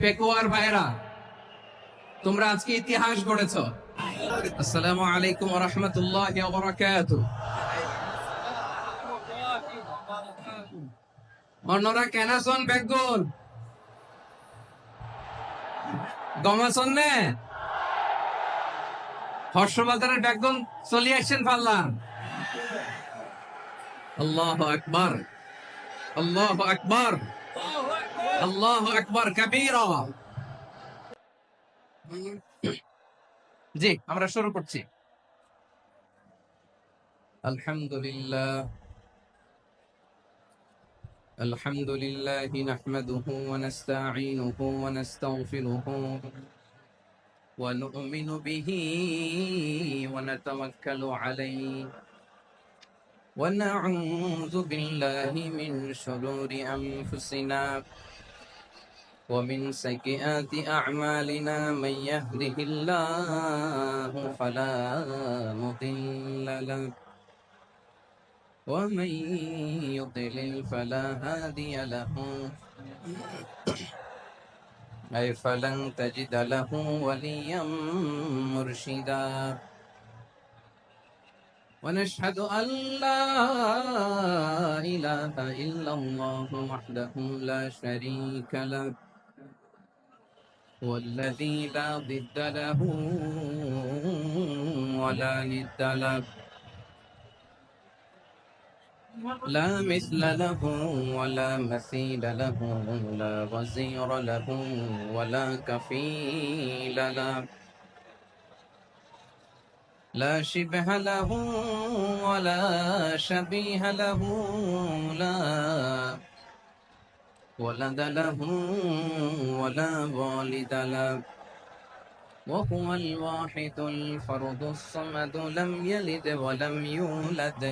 পেকুয়ার ভাইরা, তোমরা আজকে ইতিহাস গড়েছ। আসসালামু আলাইকুম ওয়া রাহমাতুল্লাহি ওয়া বারাকাতুহু। অন্যরা কেন আছেন বেগুন গম আছেন নে হর্ষবাজারের বেগুন চলে আসছেন পারলাম। আল্লাহু আকবার, আল্লাহু আকবার, আল্লাহু আকবার কাবীরা। জি, আমরা শুরু করছি। আলহামদুলিল্লাহ, আলহামদুলিল্লাহি নাহমাদুহু ওয়া নাস্তাঈনুহু ওয়া নাস্তাগফিরুহু ওয়া নু'মিনু বিহি ওয়া নাতাওয়াক্কালু আলাইহি ওয়া না'উযু বিল্লাহি মিন শুরুরি আনফুসিনা ওয়া মিন সাইয়্যাতি আ'মালিনা মান ইয়াহদিহিল্লাহু ফালা মুদিল্লা লাহু ওয়া মান ইউদ্লিল ফালা হাদিয়া লাহু أي فلن تجد له وليا مرشدا ونشهد أن لا إله إلا الله وحده لا شريك له والذي لا ضد له ولا ند له لا مثل له ولا مثيل له لا وزير له ولا كفيل له لا شبه له ولا شبيه له لا ولد له ولا والد له وهو الواحد الفرد الصمد لم يلد ولم يولد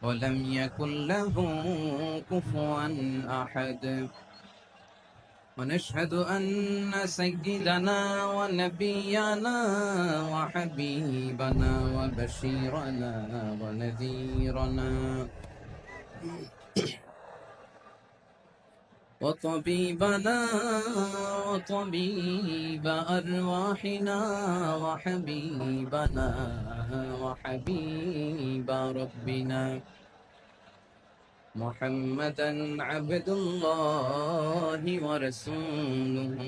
ولم يكن له كفوا أحد ونشهد أن سيدنا ونبينا وحبيبنا وبشيرنا ونذيرنا وطبيبنا وطبيب أرواحنا وحبيبنا وحبيب ربنا محمدا عبد الله ورسوله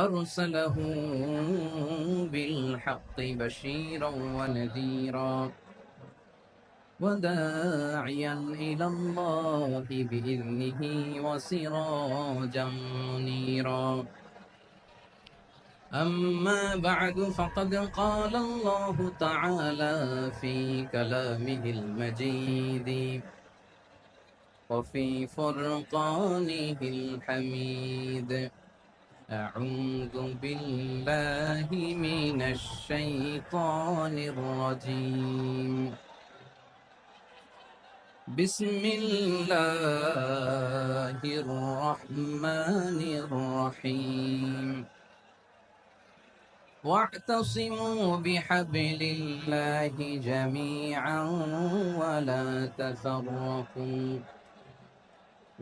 أرسله بالحق بشيرا ونذيرا وداعيا إلى الله بإذنه وسراجا منيرا أما بعد فقد قال الله تعالى في كلامه المجيد وفي فرقانه الحميد أعوذ بالله من الشيطان الرجيم بسم الله الرحمن الرحيم واعتصموا بحبل الله جميعا ولا تفرقوا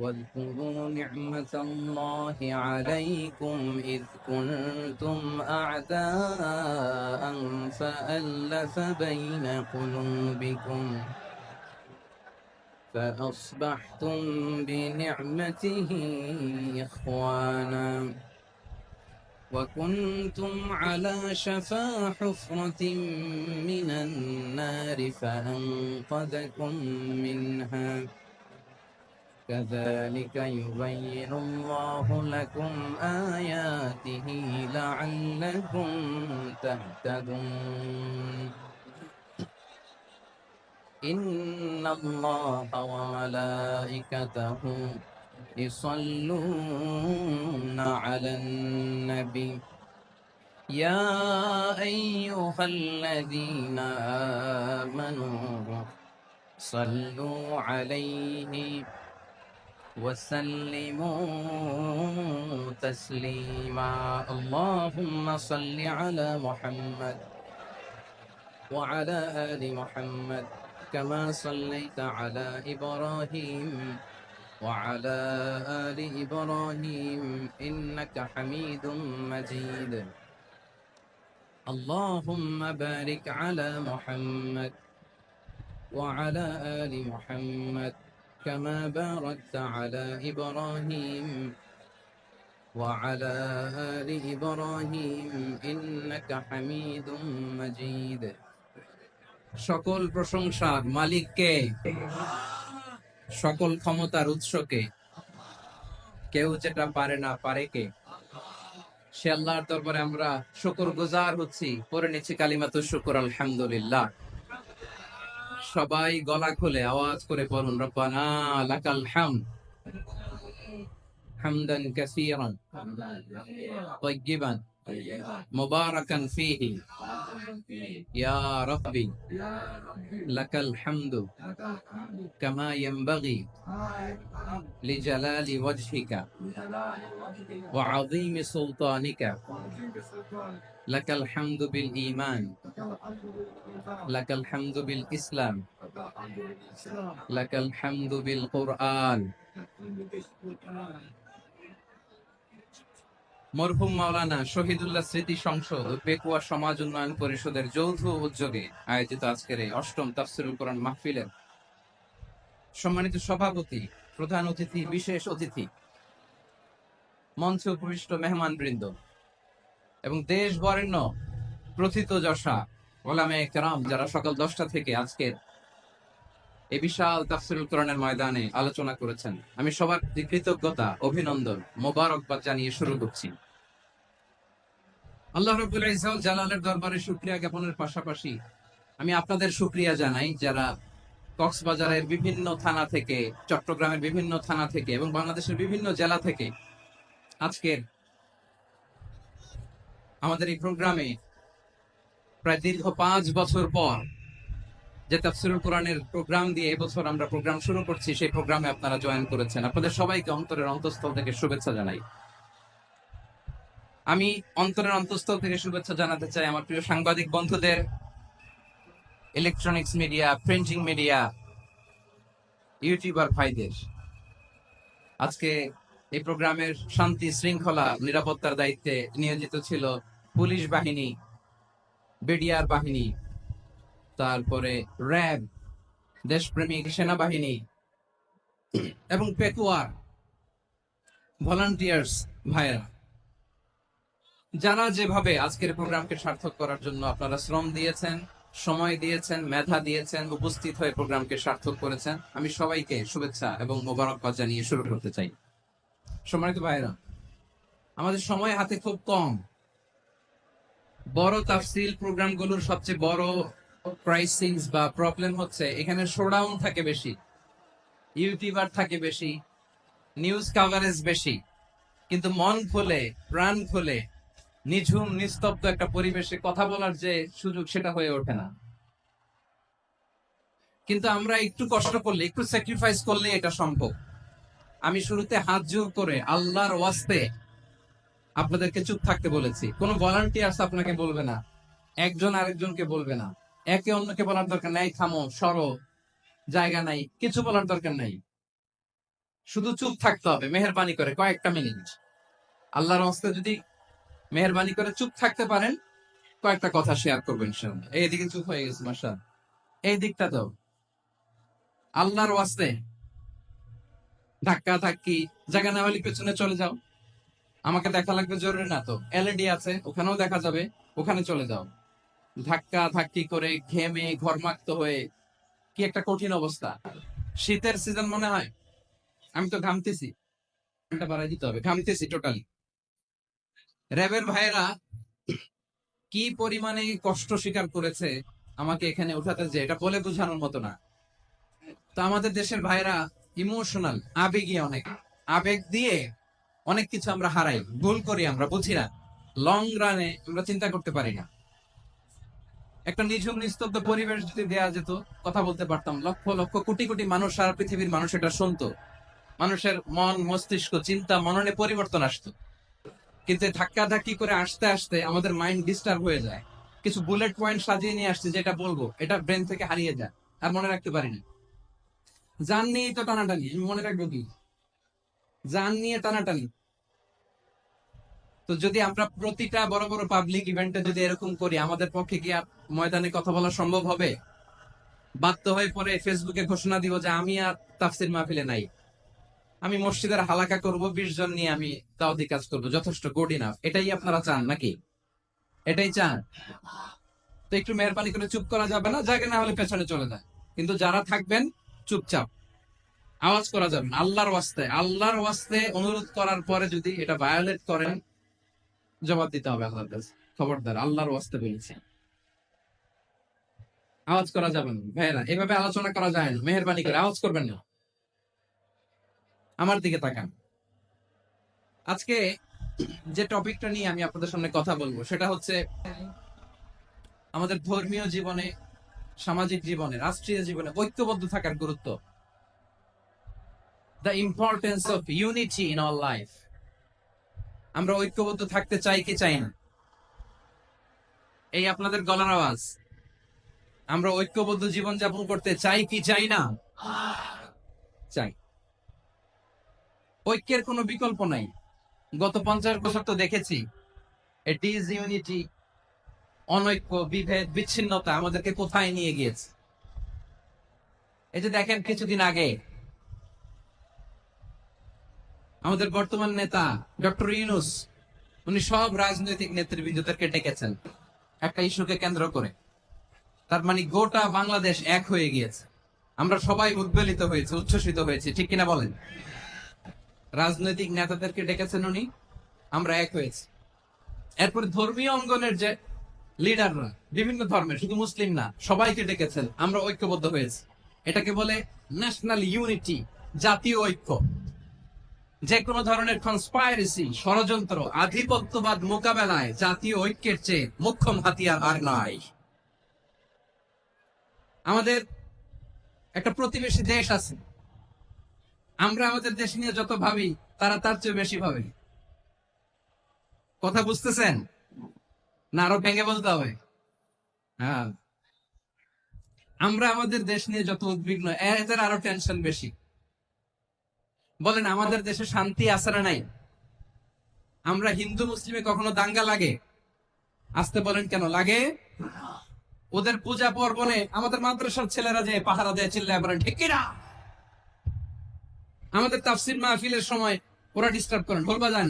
واذكروا نعمة الله عليكم إذ كنتم أعداء فألف بين قلوبكم فأصبحتم بنعمته إخوانا وكنتم على شفا حفرة من النار فأنقذكم منها كذلك يبين الله لكم آياته لعلكم تهتدون إن الله وملائكته يصلون على النبي يا أيها الذين آمنوا صلوا عليه وسلموا تسليما اللهم صل على محمد وعلى آل محمد كما صليت على إبراهيم وعلى آل إبراهيم إنك حميد مجيد اللهم بارك على محمد وعلى آل محمد كما باركت على إبراهيم وعلى آل إبراهيم إنك حميد مجيد সকল প্রশংসার মালিককে, সকল ক্ষমতার উৎসকে, কেউ যেটা পারে না পারে কে? সে আল্লাহর দরবারে আমরা শুকরগুজার হচ্ছি, পড়ে নিচ্ছি কালিমাতুশ শুকর আলহামদুলিল্লাহ। সবাই গলা খুলে আওয়াজ করে পড়ুন, রব্বানা লাকাল হামদ হামদান কাসীরান তাইয়্যিবান মুবারাকান ফীহি ইয়া রাব্বি লাকাল হামদু কামা ইয়ানবাগি লিজালালি ওয়াজহিকা ওয়া আযীমি সুলতানিকা লাকাল হামদু বিল ঈমান লাকাল হামদু বিল ইসলাম লাকাল হামদু বিল কুরআন। মরহুম মাওলানা শহীদুল্লাহ স্মৃতি সংসদ ও পেকুয়া সমাজ উন্নয়ন পরিষদের যৌথ উদ্যোগে আয়োজিত আজকের এই অষ্টম তাফসীরুল কোরআন মাহফিলের সম্মানিত সভাপতি, প্রধান অতিথি, বিশেষ অতিথি, মঞ্চে উপবিষ্ট মেহমান বৃন্দ এবং দেশ বরেণ্য প্রথিতযশা ওলামায়ে কেরাম যারা সকাল 10টা থেকে আজকের এই বিশাল তাফসীরুল কোরআনের ময়দানে আলোচনা করেছেন, আমি সবার কৃতজ্ঞতা, অভিনন্দন, মোবারকবাদ জানিয়ে শুরু করছি। আল্লাহ রাব্বুল ইজ্জত জালালের দরবারে শুকরিয়া জ্ঞাপনের পাশাপাশি আমি আপনাদের শুকরিয়া জানাই যারা কক্সবাজারের বিভিন্ন থানা থেকে, চট্টগ্রামের বিভিন্ন থানা থেকে এবং বাংলাদেশের বিভিন্ন জেলা থেকে আজকের আমাদের এই প্রোগ্রামে প্রায় দীর্ঘ 5 বছর পর যে তাফসীরুল কোরআনের প্রোগ্রাম দিয়ে এবছর আমরা প্রোগ্রাম শুরু করছি, সেই প্রোগ্রামে আপনারা জয়েন করেছেন। আপনাদের সবাইকে অন্তরের অন্তঃস্থল থেকে শুভেচ্ছা জানাই। আমি অন্তরের অন্তঃস্থল থেকে শুভেচ্ছা জানাতে চাই আমার প্রিয় সাংবাদিক বন্ধুদের, electronics media, printing media, YouTuber ভাইদের। আজকে এই প্রোগ্রামের শান্তি শৃঙ্খলা নিরাপত্তার দায়িত্বে নিয়োজিত ছিল পুলিশ বাহিনী, বিডিআর বাহিনী, তারপরে র্যাব, দেশপ্রেমিক সেনাবাহিনী এবং পেকুয়ার ভলান্টিয়ার্স ভাইয়েরা, যারা যেভাবে আজকের প্রোগ্রামকে সার্থক করার জন্য আপনারা শ্রম দিয়েছেন, সময় দিয়েছেন, মেধা দিয়েছেন, উপস্থিত হয়ে প্রোগ্রামকে সার্থক করেছেন, আমি সবাইকে শুভেচ্ছা এবং মোবারকবাদ জানিয়ে শুরু করতে চাই। সম্মানিত ভাইয়েরা, আমাদের সময় হাতে খুব কম। বড় তাফসীল প্রোগ্রামগুলোর সবচেয়ে বড় ক্রাইসিস বা প্রবলেম হচ্ছে এখানে শোডাউন থাকে বেশি, ইউটিউবার থাকে বেশি, নিউজ কভারেজ বেশি, কিন্তু মন খুলে, প্রাণ খুলে, নিঝুম নিস্তব্ধ একটা পরিবেশে কথা বলার যে সুযোগ, সেটা হয়ে ওঠে না। কিন্তু আমরা একটু কষ্ট করলে, একটু স্যাক্রিফাইস করলে এটা সম্ভব। আমি শুরুতে হাত জোর করে আল্লাহর ওয়াস্তে আপনাদেরকে চুপ থাকতে বলেছি। কোনো ভলান্টিয়ার্স আপনাকে বলবে না, একজন আরেকজনকে বলবে না, একে অন্যকে বলার দরকার নাই, থামো, সরো, জায়গা নাই, কিছু বলার দরকার নাই, শুধু চুপ থাকতে হবে মেহেরবানি করে কয়েকটা মিনিট। আল্লাহর ওয়াস্তে যদি মেহেরবানি করে চুপ থাকতে পারেন, কয়েকটা কথা শেয়ার করবেন ইনশাআল্লাহ। এইদিকে চুপ হয়ে গেছে মাশা, এই দিকটা তো আল্লাহর ওয়াস্তে ধাক্কা ধাক্কি জায়গা না হলে পেছনে চলে যাও। আমাকে দেখা লাগবে জরুরি না তো, এলইডি আছে, ওখানেও দেখা যাবে, ওখানে চলে যাও। ধাক্কা ধাক্কি করে ঘেমে ঘর্মাক্ত হয়ে কি একটা কঠিন অবস্থা। শীতের সিজন মনে হয়, আমি তো ঘামতেছি, বাড়াই দিতে হবে, ঘামতেছি টোটালি। র্যাবের ভাইয়েরা কি পরিমাণে কষ্ট স্বীকার করেছে আমাকে এখানে উঠাতে, যে এটা বলে বোঝানোর মতো না। তো আমাদের দেশের ভাইয়েরা ইমোশনাল, আবেগী, অনেক আবেগ দিয়ে অনেক কিছু আমরা হারাই, ভুল করি, আমরা বুঝি না, লং রানে আমরা চিন্তা করতে পারি না। একটা নিঝুম নিস্তব্ধ পরিবেশ যদি দেয়া যেত, কথা বলতে পারতাম, লক্ষ লক্ষ কোটি কোটি মানুষ, সারা পৃথিবীর মানুষ এটা শুনতো, মানুষের মন, মস্তিষ্ক, চিন্তা, মননে পরিবর্তন আসতো। কিন্তু ধাক্কা ধাক্কি করে আসতে আসতে আমাদের মাইন্ড ডিস্টার্ব হয়ে যায়। কিছু বুলেট পয়েন্ট সাজিয়ে নিয়ে আসছে, যেটা বলবো এটা ব্রেন থেকে হারিয়ে যায়, আর মনে রাখতে পারি না। জাননি তো টানাটানি, আমি মনে রাখবো কি? জান নিয়ে টানাটানি। তো যদি আমরা প্রতিটা বড় বড় পাবলিক ইভেন্টে যদি এরকম করি, আমাদের পক্ষে কি আর ময়দানে কথা বলা সম্ভব হবে? বাধ্য হয়ে পরে ফেসবুকে ঘোষণা দিব যে আমি আর তাফসির মাহফিলে নাই, আমি মসজিদের হালাকা করব, 20 জন নিয়ে আমি দাওয়াতি কাজ করব, যথেষ্ট, গুড ইনাফ। এটাই আপনারা চান নাকি? এটাই চান? তো একটু মেহরবানি করে চুপ করা যাবে না? জায়গা না হলে পেছনে চলে যায়। কিন্তু যারা থাকবেন চুপচাপ, আওয়াজ করা যাবে না। আল্লাহর ওয়াস্তে, আল্লাহর ওয়াস্তে অনুরোধ করার পরে যদি এটা ভায়োলেট করেন, জবাব দিতে হবে আল্লাহর কাছে। খবরদার, আল্লাহর ওয়াস্তে বলেছি, আওয়াজ করা যাবে না। ভাইয়েরা, এভাবে আলোচনা করা যায় না। মেহরবানি করে আওয়াজ করবেন না। আমার দিকে তাকান। আজকে যে টপিকটা নিয়ে আমি আপনাদের সামনে কথা বলবো সেটা হচ্ছে আমাদের ধর্মীয় জীবনে, সামাজিক জীবনে, রাষ্ট্রীয় জীবনে ঐক্যবদ্ধ থাকার গুরুত্ব। The importance of unity in our life. আমরা ঐক্যবদ্ধ থাকতে চাই কি চাই না? এই আপনাদের গলার আওয়াজ। আমরা ঐক্যবদ্ধ জীবন যাপন করতে চাই কি চাই না? চাই। ঐক্যের কোনো বিকল্প নাই। গত 50 বছর তো দেখেছি ডিসইউনিটি, অনৈক্য, বিভেদ, বিচ্ছিন্নতা আমাদেরকে কোথায় নিয়ে গিয়েছে। এই যে দেখেন, কিছুদিন আগে আমাদের বর্তমান নেতা ডক্টর ইউনূস, উনি সব রাজনৈতিক নেতৃবৃন্দদেরকে ডেকেছেন একটা ইস্যুকে কেন্দ্র করে। তার মানে গোটা বাংলাদেশ এক হয়ে গিয়েছে। আমরা সবাই উদ্বেলিত হয়েছে, উচ্ছ্বসিত হয়েছে, ঠিক কিনা বলেন? রাজনৈতিক নেতাদেরকে ডেকেছেন উনি, আমরা এক হয়েছি। এরপরে ধর্মীয় অঙ্গনের যে লিডাররা, বিভিন্ন ধর্মের, শুধু মুসলিম না, সবাইকে ডেকেছেন, আমরা ঐক্যবদ্ধ হয়েছি। এটাকে বলে ন্যাশনাল ইউনিটি, জাতীয় ঐক্য। যে কোনো ধরনের কনস্পাইরেসি, ষড়যন্ত্র, আধিপত্যবাদ মোকাবেলায় জাতীয় ঐক্যের চেয়ে মোক্ষম হাতিয়ার আর নাই। আমাদের একটা প্রতিবেশী দেশ আছে, আমরা আমাদের দেশ নিয়ে যত ভাবি তারা তার চেয়ে বেশি ভাবে। কথা বুঝতেছেন না? আরো ভেঙে বলতে হবে। হ্যাঁ, আমরা আমাদের দেশ নিয়ে যত উদ্বিগ্ন, এদের আরো টেনশন বেশি। বলেন, আমাদের দেশে শান্তি আছে না নাই? আমরা হিন্দু মুসলিমে কখনো দাঙ্গা লাগে? আসতে বলেন, কেন লাগে? ওদের পূজা পার্বণে আমাদের মাদ্রাসার ছেলেরা যে পাহারা দেয়, চিল্লায় বলেন ঠিক কিনা? আমাদের তাফসির মাহফিলের সময় ওরা ডিস্টার্ব করেন, ঢোল বাজান।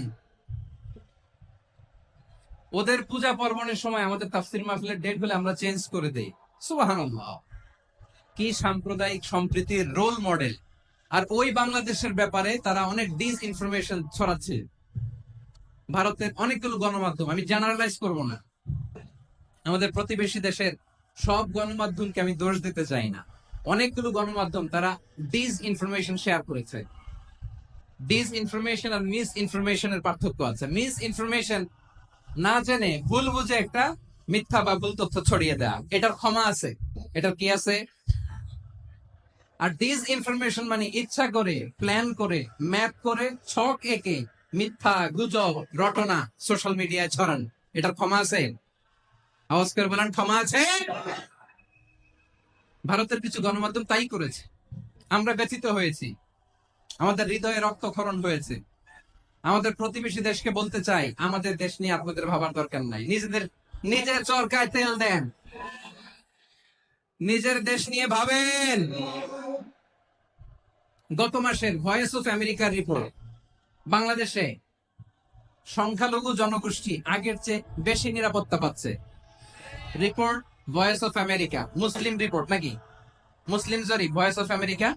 ওদের পূজা পার্বণের সময় আমাদের তাফসির মাহফিলের ডেট হলে আমরা চেঞ্জ করে দেই। সুবহানাল্লাহ! কি সাম্প্রদায়িক সম্প্রীতির রোল মডেল। আর ওই বাংলাদেশের ব্যাপারে তারা অনেক ডিস ইনফরমেশন ছড়াচ্ছে। ভারতের অনেকগুলো গণমাধ্যম, আমি জেনারেলাইজ করব না, আমাদের প্রতিবেশী দেশের সব গণমাধ্যমকে আমি দোষ দিতে চাই না, অনেকগুলো গণমাধ্যম তারা ডিস ইনফরমেশন শেয়ার করেছে। ডিস ইনফরমেশন আর মিস ইনফরমেশনের পার্থক্য আছে। মিস ইনফরমেশন না জেনে ভুল বুঝে একটা মিথ্যা বা ভুল তথ্য ছড়িয়ে দেয়া, এটার ক্ষমা আছে, এটার কি আছে? আর ডিস ইনফরমেশন মানে ইচ্ছা করে, প্ল্যান করে, ম্যাপ করে, ছক এঁকে মিথ্যা, গুজব, রটনা সোশ্যাল মিডিয়ায় ছড়ান, এটার ক্ষমা আছে? আওয়াজ করে বলেন, ক্ষমা আছে? ভারতের কিছু গণমাধ্যম তাই করেছে। আমরা ব্যথিত হয়েছি, আমাদের হৃদয়ে রক্তক্ষরণ হয়েছে। আমাদের প্রতিবেশী দেশকে বলতে চাই, আমাদের দেশ নিয়ে আপনাদের ভাবার দরকার নাই। নিজের চরকায় তেল দেন, নিজের দেশ নিয়ে ভাবেন। গত মাসের ভয়েস অফ আমেরিকার রিপোর্ট, বাংলাদেশে সংখ্যালঘু জনগোষ্ঠী আগের চেয়ে বেশি নিরাপত্তা পাচ্ছে। Report voice of America, Muslim report নাকি? মুসলিম জরিপ, ভয়েস অফ আমেরিকা।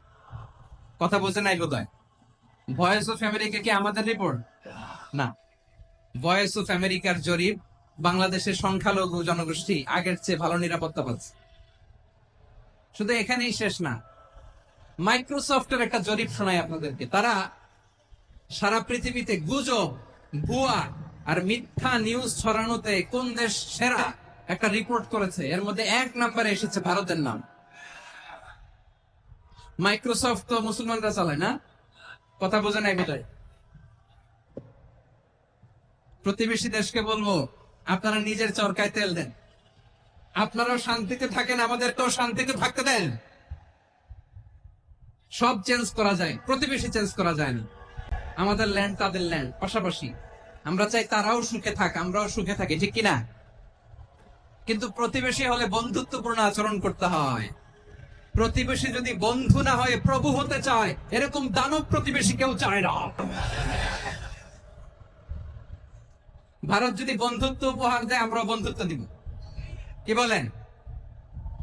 কথা বলছে নাই বোধহয়। ভয়েস অফ আমেরিকা কি আমাদের রিপোর্ট? না, ভয়েস অফ আমেরিকার জরিপ, বাংলাদেশের সংখ্যালঘু জনগোষ্ঠী আগের চেয়ে ভালো নিরাপত্তা পাচ্ছে। শুধু এখানেই শেষ না, মাইক্রোসফটের একটা জরিপ শোনাই আপনাদেরকে। তারা সারা পৃথিবীতে গুজব, ভুয়া আর মিথ্যা নিউজ ছড়ানোতে কোন দেশ সেরা একটা রিপোর্ট করেছে। এর মধ্যে 1 নম্বরে এসেছে ভারতের নাম। মাইক্রোসফট তো মুসলমানরা চালায় না? কথা বোঝে নাই বোধহয়। প্রতিবেশী দেশকে বলবো, আপনারা নিজের চরকায় তেল দেন, আপনারাও শান্তিতে থাকেন, আমাদেরকেও শান্তিতে থাকতে দেন। সব চেঞ্জ করা যায়, প্রতিবেশী চেঞ্জ করা যায় না। আমাদের ল্যান্ড তাদের ল্যান্ড পাশাপাশি। আমরা চাই তারাও সুখে থাক, আমরাও সুখে থাকি, ঠিক কিনা? কিন্তু প্রতিবেশী হলে বন্ধুত্বপূর্ণ আচরণ করতে হয়। প্রতিবেশী যদি বন্ধু না হয়ে প্রভু হতে চায়, এরকম দানব প্রতিবেশী কেউ চায় না। ভারত যদি বন্ধুত্ব উপহার দেয়, আমরা বন্ধুত্ব দিব, কি বলেন?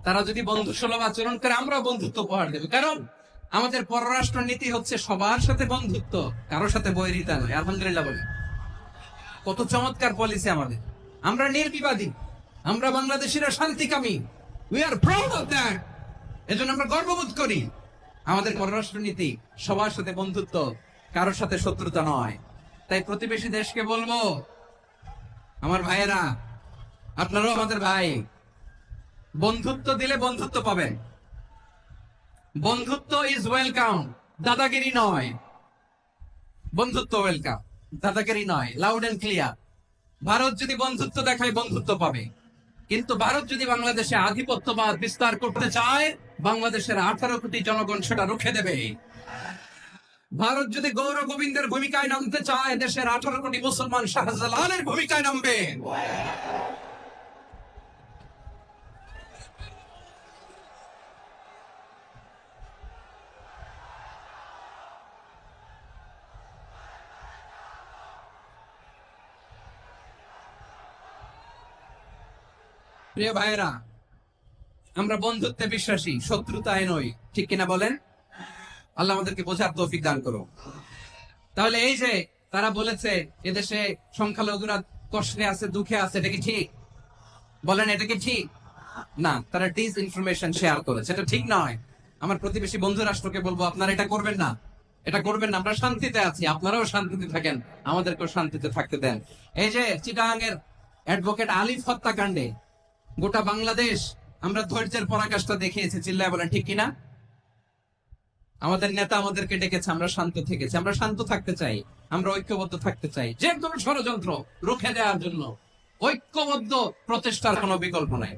তারা যদি বন্ধু সুলভ আচরণ করে, আমরাও বন্ধুত্ব উপহার দেব। কারণ আমাদের পররাষ্ট্র নীতি হচ্ছে সবার সাথে বন্ধুত্ব, কারোর সাথে বৈরিতা নয়। আলহামদুলিল্লাহ বলি, কত চমৎকার পলিসি আমাদের। আমরা নির্বিবাদী, আমরা বাংলাদেশিরা শান্তিকামী। We are proud of that. এজন্য আমরা গর্ববোধ করি। আমাদের পররাষ্ট্র নীতি সবার সাথে বন্ধুত্ব, কারোর সাথে শত্রুতা নয়। তাই প্রতিবেশী দেশকে বলবো, আমার ভাইয়েরা, আপনারাও আমাদের ভাই, বন্ধুত্ব দিলে বন্ধুত্ব পাবেন। বন্ধুত্ব ইজ ওয়েলকাম, দাদাগিরি নয়। বন্ধুত্ব ওয়েলকাম, দাদাগিরি নয়। Loud and clear. ভারত যদি বন্ধুত্ব দেখায়, বন্ধুত্ব পাবে। কিন্তু ভারত যদি বাংলাদেশে আধিপত্যবাদ বিস্তার করতে চায়, বাংলাদেশের 18 কোটি জনগণ সেটা রুখে দেবে। ভারত যদি গৌর গোবিন্দের ভূমিকায় নামতে চায়, দেশের 18 কোটি মুসলমান শাহজালালের ভূমিকায় নামবে। প্রিয় ভাইয়েরা, আমরা বন্ধুত্বে বিশ্বাসী, শত্রুতায় নই, ঠিক কিনা বলেন? আল্লাহ আমাদেরকে বোঝার তৌফিক দান করো। তাহলে এই যে তারা বলেছে এদেশে সংখ্যালঘুরা কষ্টে আছে, দুঃখে আছে, এটা কি ঠিক? বলেন, এটা কি ঠিক? না, তারা ডিস ইনফরমেশন শেয়ার করেছে, এটা ঠিক নয়। আমার প্রতিবেশী বন্ধু রাষ্ট্রকে বলবো, আপনারা এটা করবেন না, এটা করবেন না। আমরা শান্তিতে আছি, আপনারাও শান্তিতে থাকেন, আমাদেরকেও শান্তিতে থাকতে দেন। এই যে চিটাগাংয়ের অ্যাডভোকেট আলিফ হত্যাকাণ্ডে গোটা বাংলাদেশ আমরা ধৈর্যের পরাকাষ্ঠা দেখিয়েছি, চিল্লায় বলেন, ঠিক কিনা? আমাদের নেতা আমাদেরকে ডেকেছে, আমরা শান্ত থেকেছি। আমরা শান্ত থাকতে চাই, আমরা ঐক্যবদ্ধ থাকতে চাই। যে কোনো ষড়যন্ত্র রুখে দেওয়ার জন্য ঐক্যবদ্ধ প্রচেষ্টার কোনো বিকল্প নাই।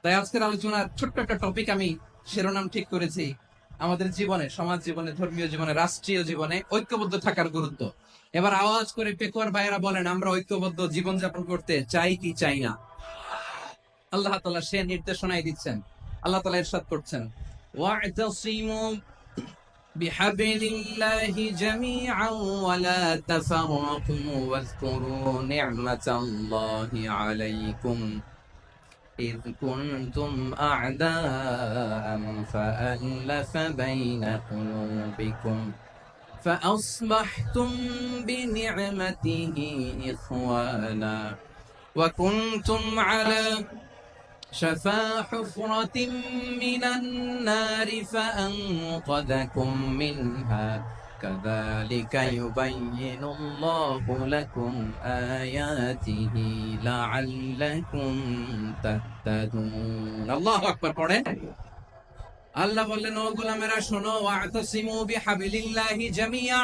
তাই আজকের আলোচনার ছোট্ট একটা টপিক আমি শিরোনাম ঠিক করেছি, আমাদের জীবনে, সমাজ জীবনে, ধর্মীয় জীবনে, রাষ্ট্রীয় জীবনে ঐক্যবদ্ধ থাকার গুরুত্ব। এবার আওয়াজ করে পেকুয়ার ভাইয়েরা বলেন, আমরা ঐক্যবদ্ধ জীবনযাপন করতে চাই কি চাই না? আল্লাহ তাআলা সে নির্দেশনাই দিচ্ছেন। আল্লাহ তাআলা ইরশাদ করছেন, ওয়া'তাসিমু বিহাবলিল্লাহি জামিআন ওয়া লা তাফাররাকু ওয়াযকুরু নি'মাতাল্লাহি আলাইকুম إذ كنتم أعداء فألف بين قلوبكم فأصبحتم بنعمته إخوانا وكنتم على شفا حفرة من النار فأنقذكم منها كذلك يبين الله لكم آياته لعلكم تهتدون الله أكبر পড়েন। আল্লাহ বললেন, ও গোলামেরা শোনো, ওয়া'তাসিমু বিহাবলিল্লাহি জামিআ,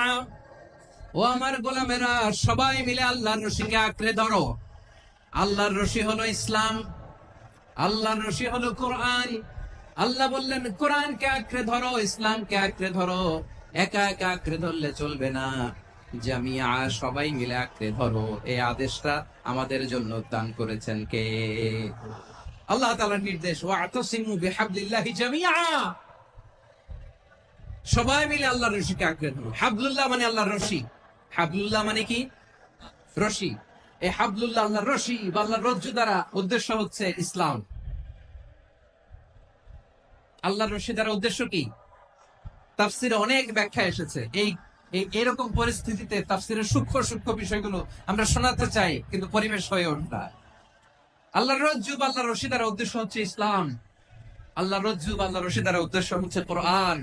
ও আমার গোলামেরা সবাই মিলে আল্লাহর রশিকে আঁকড়ে ধরো। আল্লাহর রশি হলো ইসলাম, আল্লাহর রশি হলো কোরআন। আল্লাহ বললেন, কোরআনকে আঁকড়ে ধরো, ইসলামকে আঁকড়ে ধরো। একা একা আঁকড়ে ধরলে চলবে না, জামিয়া, সবাই মিলে আঁকড়ে ধরো। এই আদেশটা আমাদের জন্য দান করেছেন কে? আল্লাহ তাআলার নির্দেশ, ওয়া'তাসিমু বিহাবলিল্লাহি জামিআ, সবাই মিলে আল্লাহর রশিকে আঁকড়ে ধরো। হাবলুল্লাহ মানে আল্লাহর রশি। হাবলুল্লাহ মানে কি? রশি। এই হাবলুল্লাহ আল্লাহর রশি বা আল্লাহর রজ্জু দ্বারা উদ্দেশ্য হচ্ছে ইসলাম। আল্লাহর রশি দ্বারা উদ্দেশ্য কি? তাফসিরে অনেক ব্যাখ্যা এসেছে। এরকম পরিস্থিতিতে তাফসিরের সূক্ষ্ম সূক্ষ্ম বিষয়গুলো আমরা শোনাতে চাই, কিন্তু পরিবেশ হয়ে ওঠে না। আল্লাহর রজ্জু বা আল্লাহর রশি দ্বারা উদ্দেশ্য হচ্ছে ইসলাম। আল্লাহর রজ্জু বা আল্লাহর রশি দ্বারা উদ্দেশ্য হচ্ছে কোরআন।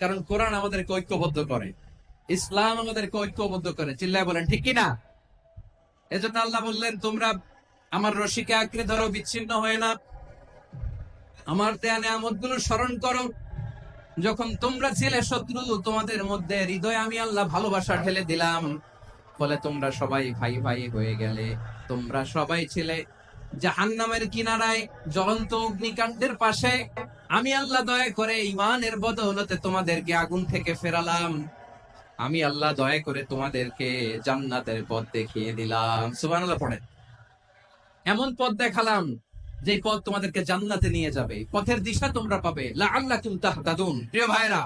কারণ কোরআন আমাদেরকে ঐক্যবদ্ধ করে, ইসলাম আমাদেরকে ঐক্যবদ্ধ করে। চিল্লায় বলেন, ঠিক কিনা? এজন্য আল্লাহ বললেন, তোমরা আমার রশিকে আঁকড়ে ধরো, বিচ্ছিন্ন হয়ে না। আমার দেয়া নিয়ামতগুলো স্মরণ করো। যখন তোমরা ছিলে শত্রু, তোমাদের মধ্যে হৃদয়ে আমি আল্লাহ ভালোবাসা ঢেলে দিলাম, ফলে তোমরা সবাই ভাই ভাই হয়ে গেলে। তোমরা সবাই ছিলে জাহান্নামের কিনারায়, জ্বলন্ত অগ্নিকাণ্ডের পাশে। আমি আল্লাহ দয়া করে ঈমানের বদৌলতে তোমাদেরকে আগুন থেকে ফেরালাম। আমি আল্লাহ দয়া করে তোমাদেরকে জান্নাতের পথ দেখিয়ে দিলাম। সুবহানাল্লাহ পড়েন। এমন পথ দেখালাম যে পথ তোমাদেরকে জান্নাতে নিয়ে যাবে, পথের দিশা তোমরা পাবে। লাআল্লাকুম তাহতাদুন। প্রিয় ভাইরা,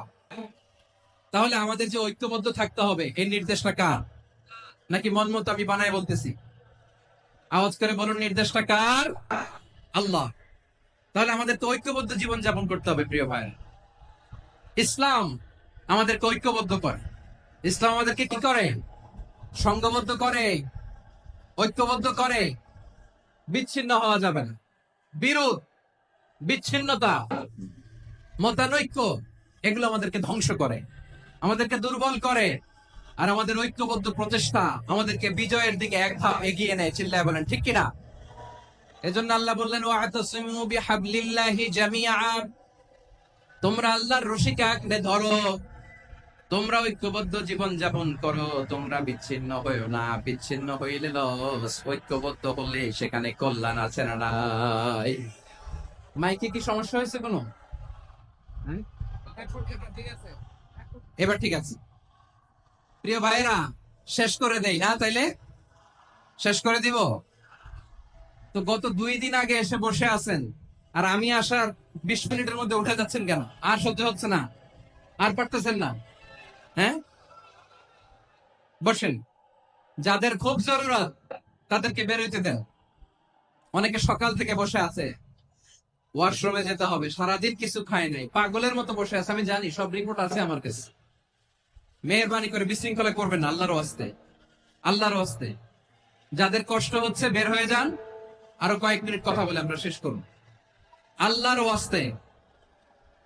তাহলে আমাদের যে ঐক্যবদ্ধ থাকতে হবে, এই নির্দেশটা কার? নাকি মন মতো আমি বানায় বলতেছি? আওয়াজ করে বলুন, নির্দেশটা কার? আল্লাহ। তাহলে আমাদের তো ঐক্যবদ্ধ জীবন যাপন করতে হবে। প্রিয় ভাইরা, ইসলাম আমাদেরকে ঐক্যবদ্ধ করে। ইসলাম আমাদেরকে কি করে? সংঘবদ্ধ করে, ঐক্যবদ্ধ করে। বিচ্ছিন্ন হওয়া যাবে না। বিরোধ, বিচ্ছিন্নতা, মতানৈক্য, এগুলো আমাদেরকে ধ্বংস করে, আমাদেরকে দুর্বল করে। আর আমাদের ঐক্যবদ্ধ প্রচেষ্টা আমাদেরকে বিজয়ের দিকে এক ধাপ এগিয়ে নেয়। চিল্লায় বলেন ঠিক কিনা? এজন্য আল্লাহ বললেন, ওয়াতাসিমু বিহাবলিল্লাহি জামিআ। তোমরা আল্লাহর রশিকে আঁকড়ে ধরো, তোমরা ঐক্যবদ্ধ জীবন যাপন করো, তোমরা বিচ্ছিন্ন হইও না। বিচ্ছিন্ন হইলে লস, ঐক্যবদ্ধ হলে সেখানে কল্যাণ আছে না নাই? মাইকে কি সমস্যা হয়েছে কোনো? হুম? এবার ঠিক আছে। প্রিয় ভাইরা, শেষ করে দেই না? তাইলে শেষ করে দিব। তো গত 2 দিন আগে এসে বসে আছেন, আর আমি আসার 20 মিনিটের মধ্যে উঠে যাচ্ছেন কেন? আর সহ্য হচ্ছে না? আর পারতেছেন না? হ্যাঁ, বসেন। যাদের খুব জরুরত তাদেরকে বের হইতে দেন। অনেকে সকাল থেকে বসে আছে, ওয়াশরুমে যেতে হবে, সারাদিন কিছু খায় নাই, পাগলের মতো বসে আছে। আমি জানি, সব রিপোর্ট আছে আমার কাছে। মেহেরবানি করে বিশৃঙ্খলা করবেন না, আল্লাহর ওয়াস্তে, আল্লাহর ওয়াস্তে। যাদের কষ্ট হচ্ছে বের হয়ে যান। আরো কয়েক মিনিট কথা বলে আমরা শেষ করব। আল্লাহর ওয়াস্তে,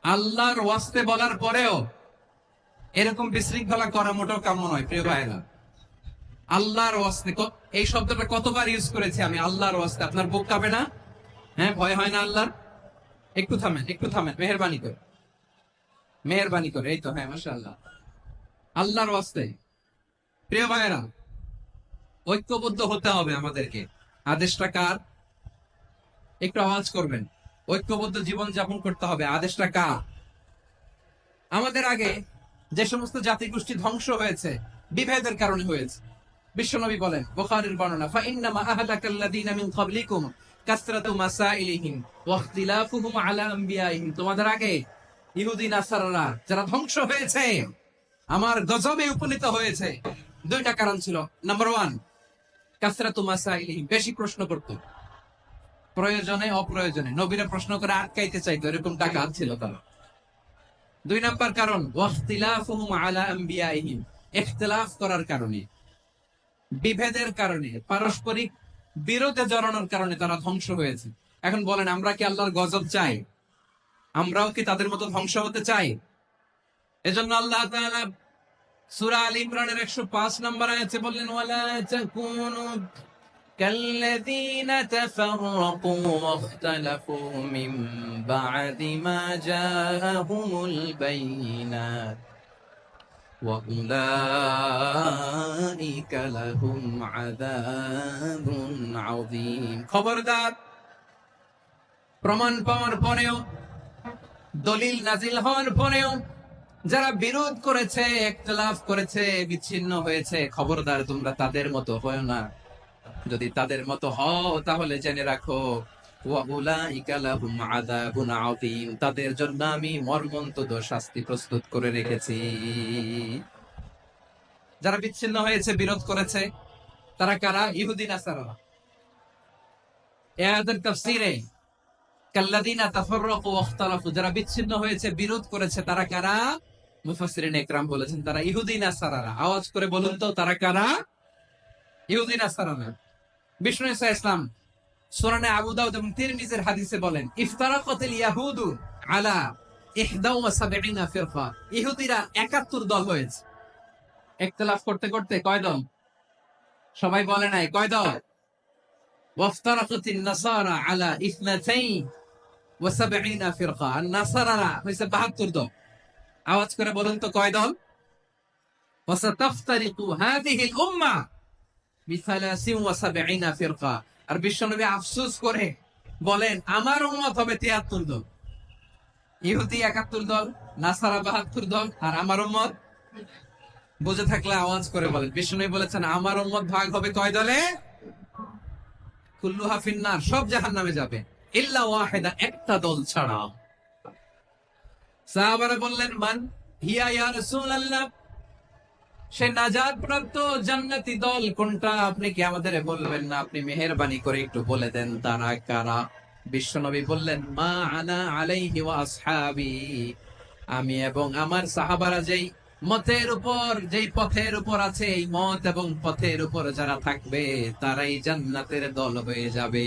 আল্লাহর ওয়াস্তে বলার পরেও এরকম বিশৃঙ্খলা করা মোটেও কাম্য নয়। প্রিয় ভাইরা, আল্লাহর ওয়াস্তে, এই শব্দটা কতবার ইউজ করেছি আমি, আল্লাহর ওয়াস্তে। আপনার বুক কাঁপে না? হ্যাঁ, ভয় হয় না আল্লাহর? একটু থামেন, একটু থামেন, মেহেরবানি করে, মেহেরবানি করে। এই তো, হ্যাঁ, মাশাআল্লাহ। আল্লাহর ওয়াস্তে। প্রিয় ভাইরা, ঐক্যবদ্ধ হতে হবে আমাদেরকে। আদেশটা কার? একটু আওয়াজ করবেন। ঐক্যবদ্ধ জীবন যাপন করতে হবে, আদেশটা কার? আমাদের আগে যে সমস্ত জাতিগোষ্ঠী ধ্বংস হয়েছে, বিভেদের কারণে হয়েছে। বিশ্বনবী বলেন, বুখারীর বর্ণনা, ফাইন্নামা আহলাকাল্লাযীনা মিন ক্বাবলিকুম কাসরাতু মাসাইলিহিম ওয়া ইখতিলাফুহুম আলা আম্বিয়াইহিম। তোমাদের আগে ইহুদি নাসারারা যারা ধ্বংস হয়েছে, আমার গজবে উপনীত হয়েছে, 2টা কারণ ছিল। নাম্বার 1, কাসরাতু মাসাইলিহিম, বেশি প্রশ্ন করত, প্রয়োজনে অপ্রয়োজনে নবীরা প্রশ্ন করে আটকাইতে চাইতো, এরকম টাকা ছিল তারা। 2 নাম্বার কারণ, ওয়াখতিলাফুহুম আলা আম্বিয়াইহিম, ইখতিলাফ করার কারণে, বিভেদের কারণে, পারস্পরিক বিরোধে জড়ানোর কারণে তারা ধ্বংস হয়েছে। এখন বলেন, আমরা কি আল্লাহর গজব চাই? আমরাও কি তাদের মতো ধ্বংস হতে চাই? এজন্য আল্লাহ তাআলা সূরা আল ইমরানের 105 নম্বর আয়াতে বললেন, ওয়ালা তাকুনু কাল্লাযীনা তাফাররাকু ওয়াখতালাফু মিন বা'দি মা জাআহুমুল বাইয়িনাত ওয়া উলাইকা লাহুম আযাবুন আযীম। খবরদার, প্রমাণ পাওয়ার পরেও, দলিল নাজিল হওয়ার পরেও যারা বিরোধ করেছে, ইখতিলাফ করেছে, বিচ্ছিন্ন হয়েছে, খবরদার তোমরা তাদের মতো হও না। যদি তাদের মতো হও তাহলে জেনে রাখো, ওয়া উলাইকা লাহুম আযাবুন আযীম, তাদের জন্য আমি মর্মন্তুদ শাস্তি প্রস্তুত করে রেখেছি। যারা বিচ্ছিন্ন হয়েছে, বিরোধ করেছে, তারা কারা? ইহুদি নাসারা। এই আয়াতের তাফসীরে কাল্লাযীনা তাফাররাকু ওয়াখতালাফু, যারা বিচ্ছিন্ন হয়েছে, বিরোধ করেছে, তারা কারা? মুফাসসিরিন ইকরাম বলেছেন তারা ইহুদি নাসারারা। আওয়াজ করে বলুন তো, তারা কারা? ইহুদি নাসারারা। বিষ্ণু ঈসা ইসলাম সুনানে আবু দাউদ এবং তিরমিজির হাদিসে বলেন, ইফতারাকাতিল ইয়াহুদু আলা 71 ফিরকা, ইহুদিরা 71 দল হয়েছে। ইখতিলাফ করতে করতে কয় দল? সবাই বলে নাই, কয় দল? ওয়াফতারাকাতিন নাসারা আলা 72 ফিরকা, আর নাসারারা হইছে 72 দল। আওয়াজ করে বলুন তো, কয় দল? ওয়াসাতাফতারিকু হাযিহিল উম্মাহ বি73 ফিরকা। আর বিশ্বনবী আফসোস করে বলেন, আমার উম্মত হবে 73 দল। ইহুদি 71 দল, নাসারা 72 দল, আর আমার উম্মত বুঝে থাকলে আওয়াজ করে বলেন। বিষ্ণু বলেছেন আমার উম্মত ভাগ হবে কয় দলে? কুল্লুহা ফিন্নার, সব জাহান্নামে যাবে, ইল্লা ওয়াহিদা, একটা দল ছাড়া। সাহাবারা বললেন মান হিয়া ইয়া রাসূলুল্লাহ, সে নাজাত প্রাপ্ত জান্নাতি দল কোনটা? আপনি কি আমাদের বলবেন না? আপনি মেহেরবানি করে একটু বলে দেন তারা কারা। বিশ্বনবী বললেন মা আনা আলাইহি ওয়া আসহাবি, আমি এবং আমার সাহাবারা যেই মতের উপর, যেই পথের উপর আছে, এই মত এবং পথের উপর যারা থাকবে তারাই জান্নাতের দল হয়ে যাবে।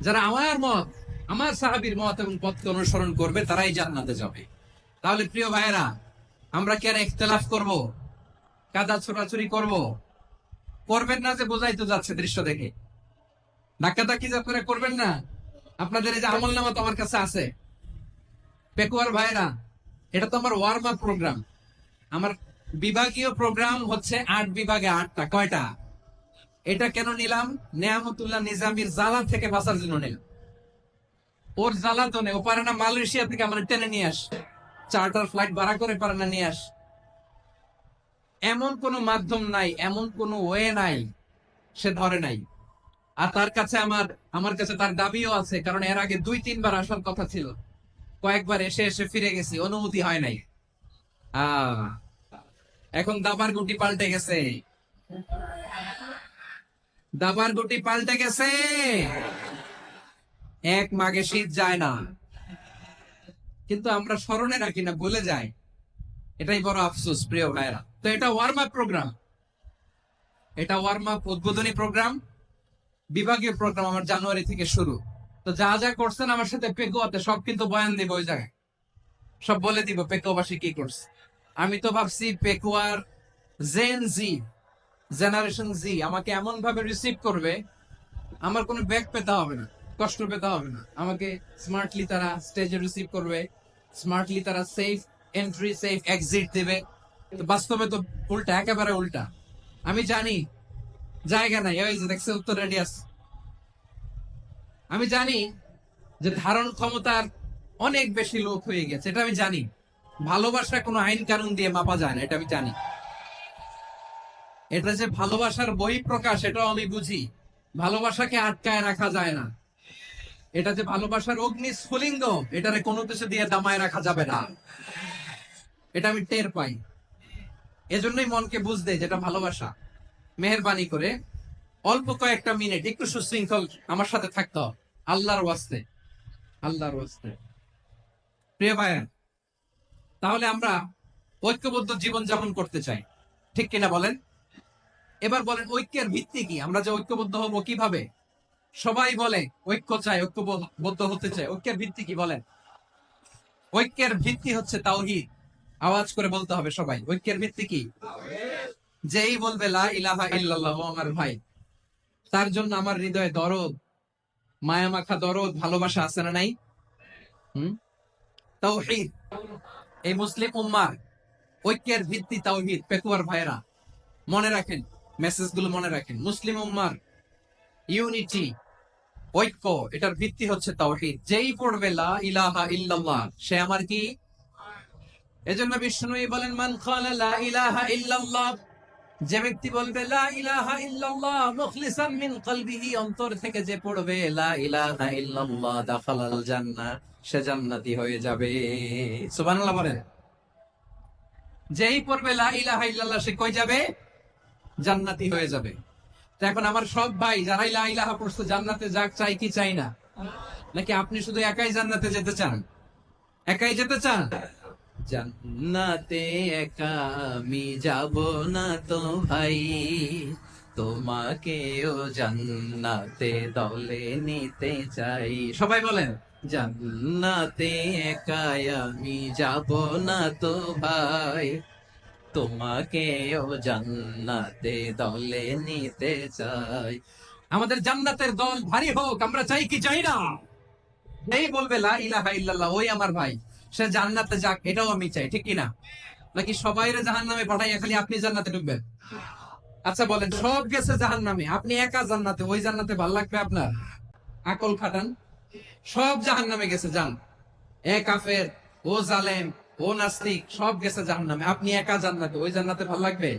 যারা আমার মত, আমার সাহাবীর মত এবং পথকে অনুসরণ করবে তারাই জান্নাতে যাবে। তাহলে প্রিয় ভাইয়েরা, আমরা কি আর ইখতিলাফ করব, কাদা ছোড়াছুরি করব? করবেন না যে বোঝাই তো যাচ্ছে দৃশ্য দেখে। ধাক্কাধাক্কি যা করে করবেন না। আপনাদের এই যে আমলনামা তো আমার কাছে আছে। পেকুয়ার ভাইয়েরা, এটা তো আমার ওয়ার্ম আপ প্রোগ্রাম। আমার বিভাগীয় প্রোগ্রাম হচ্ছে 8 বিভাগে 8টা। কয়টা? এটা কেন নিলাম? নেয়ামতুল্লাহ নিজামীর জ্বালা থেকে বাঁচার জন্য নিলাম। ওর জ্বালা তো নেই, ও পারে না মালয়েশিয়া থেকে আমার টেনে নিয়ে আস, চার্টার ফ্লাইট ভাড়া করে পারে না নিয়ে আস। এমন কোন মাধ্যম নাই, এমন কোন ওয়ে নাই সে ধরে নাই। আর তার কাছে আমার কাছে তার দাবিও আছে, কারণ এর আগে 2-3 বার আসার কথা ছিল, কয়েকবার এসে এসে ফিরে গেছি, অনুমতি হয় নাই। আহ এখন দাবার গুটি পাল্টে গেছে, দাবার গুটি পাল্টে গেছে। এক মাঘে শীত যায় না, কিন্তু আমরা স্মরণে রাখি না, ভুলে যাই। এটাই বড় আফসোস প্রিয় ভাইরা। তো এটা ওয়ার্ম আপ প্রোগ্রাম, এটা ওয়ার্ম আপ উদ্বোধনী প্রোগ্রাম, বিভাগীয় প্রোগ্রাম আমার জানুয়ারি থেকে শুরু। তো যা যা করছেন আমার সাথে পেকুয়াতে সব কিন্তু বয়ান দিব, ওই জায়গায় সব বলে দিব পেকুয়াবাসী কি করছে। আমি তো ভাবছি পেকুয়ার জেন জি, জেনারেশন জি আমাকে এমন ভাবে রিসিভ করবে, আমার কোনো ব্যাক পেতে হবে না, কষ্ট পেতে হবে না। আমাকে স্মার্টলি তারা স্টেজে রিসিভ করবে, স্মার্টলি তারা সেফ এন্ট্রি সেফ এক্সিট দেবে। তো বাস্তবে তো উল্টা, একেবারে উল্টা। আমি জানি জায়গা নাই, ওই যে দেখছে উত্তর রেডি আছে। আমি জানি যে ধারণ ক্ষমতার অনেক বেশি লোক হয়ে গেছে, এটা আমি জানি। ভালোবাসা কোনো আইন কানুন দিয়ে মাপা যায় না, এটা আমি জানি। এটা যে ভালোবাসার বহিঃপ্রকাশ, এটাও আমি বুঝি। ভালোবাসাকে আটকায় রাখা যায় না। এটা যে ভালোবাসার অগ্নি স্ফুলিঙ্গ, এটারে কোনো কিছু দিয়ে দামায় রাখা যাবে না, এটা আমি টের পাই। এজন্যই মনকে বুঝতে যেটা ভালোবাসা। মেহেরবানি করে অল্প কয়েকটা মিনিট একটু সুশৃঙ্খল আমার সাথে থাকতে হবে, আল্লাহর ওয়াস্তে, আল্লাহর ওয়াস্তে। প্রিয় ভাইয়া, তাহলে আমরা ঐক্যবদ্ধ জীবন যাপন করতে চাই, ঠিক কিনা বলেন? এবার বলেন ঐক্যের ভিত্তি কি? আমরা যে ঐক্যবদ্ধ হব কিভাবে? সবাই বলে ঐক্য চাই, ঐক্যবদ্ধ হতে চাই। ঐক্যের ভিত্তি কি বলেন? ঐক্যের ভিত্তি হচ্ছে তাওহীদ। আওয়াজ করে বলতে হবে সবাই, ঐক্যের ভিত্তি কি? যেই বলবে লা ইলাহা ইল্লাল্লাহ, ও আমার ভাই, তার জন্য আমার হৃদয়ে দরদ, মায়া মাখা দরদ, ভালোবাসা আছে না নাই? তাওহীদ। এই মুসলিম উম্মার ঐক্যের ভিত্তি তাওহীদ। পেকুয়ার ভাইরা মনে রাখেন, মেসেজ গুলো মনে রাখেন। মুসলিম উম্মার ইউনিটি, ঐক্য, এটার ভিত্তি হচ্ছে তাওহীদ। যেই পড়বে লা ইলাহা ইল্লাল্লাহ, সে আমার কি? এজন্য বিষ্ণু বলেন মান ক্বালা লা ইলাহা ইল্লাল্লাহ, যে ব্যক্তি বলবে লা ইলাহা ইল্লাল্লাহ মুখলিসান মিন কলবিহি, অন্তর থেকে যে পড়বে লা ইলাহা ইল্লাল্লাহ, দাখালাল জান্নাহ, সে জান্নাতি হয়ে যাবে। সুবহানাল্লাহ বলেন। যেই পড়বে লা ইলাহা ইল্লাল্লাহ, সে কই যাবে? জান্নাতি হয়ে যাবে। তো এখন আমার সব ভাই যারাই লা ইলাহা পড়ছে জান্নাতে যাক, চাই কি চাই না? নাকি আপনি শুধু একাই জান্নাতে যেতে চান? একাই যেতে চান? জান্নাতে একা আমি যাব না তো ভাই, তোমাকেও জান্নাতে দলে নিতে চাই। সবাই বলেন জান্নাতে একা আমি যাব না তো ভাই, তোমাকেও জান্নাতে দলে নিতে চাই। আমাদের জান্নাতের দল ভারী হোক, আমরা চাই কি চাই না? এই বলবে লা ইলাহা ইল্লাল্লাহ, ওই আমার ভাই, সে জান্নাতে যাক, এটাও আমি চাই, ঠিক কিনা? নাকি সবাইরে জাহান্নামে পাঠাইয়া খালি আপনি জান্নাতে ঢুকবেন? আচ্ছা বলেন, সব গেছে জাহান্নামে, আপনি একা জান্নাতে, ওই জান্নাতে ভাল লাগবে আপনার? আকল খাটান। সব জাহান্নামে গেছে, যান। এ কাফের, ও জালেম, ও নাস্তিক, সব গেছে জাহান্নামে, আপনি একা জান্নাতে। ওই জান্নাতে ভালো লাগবে?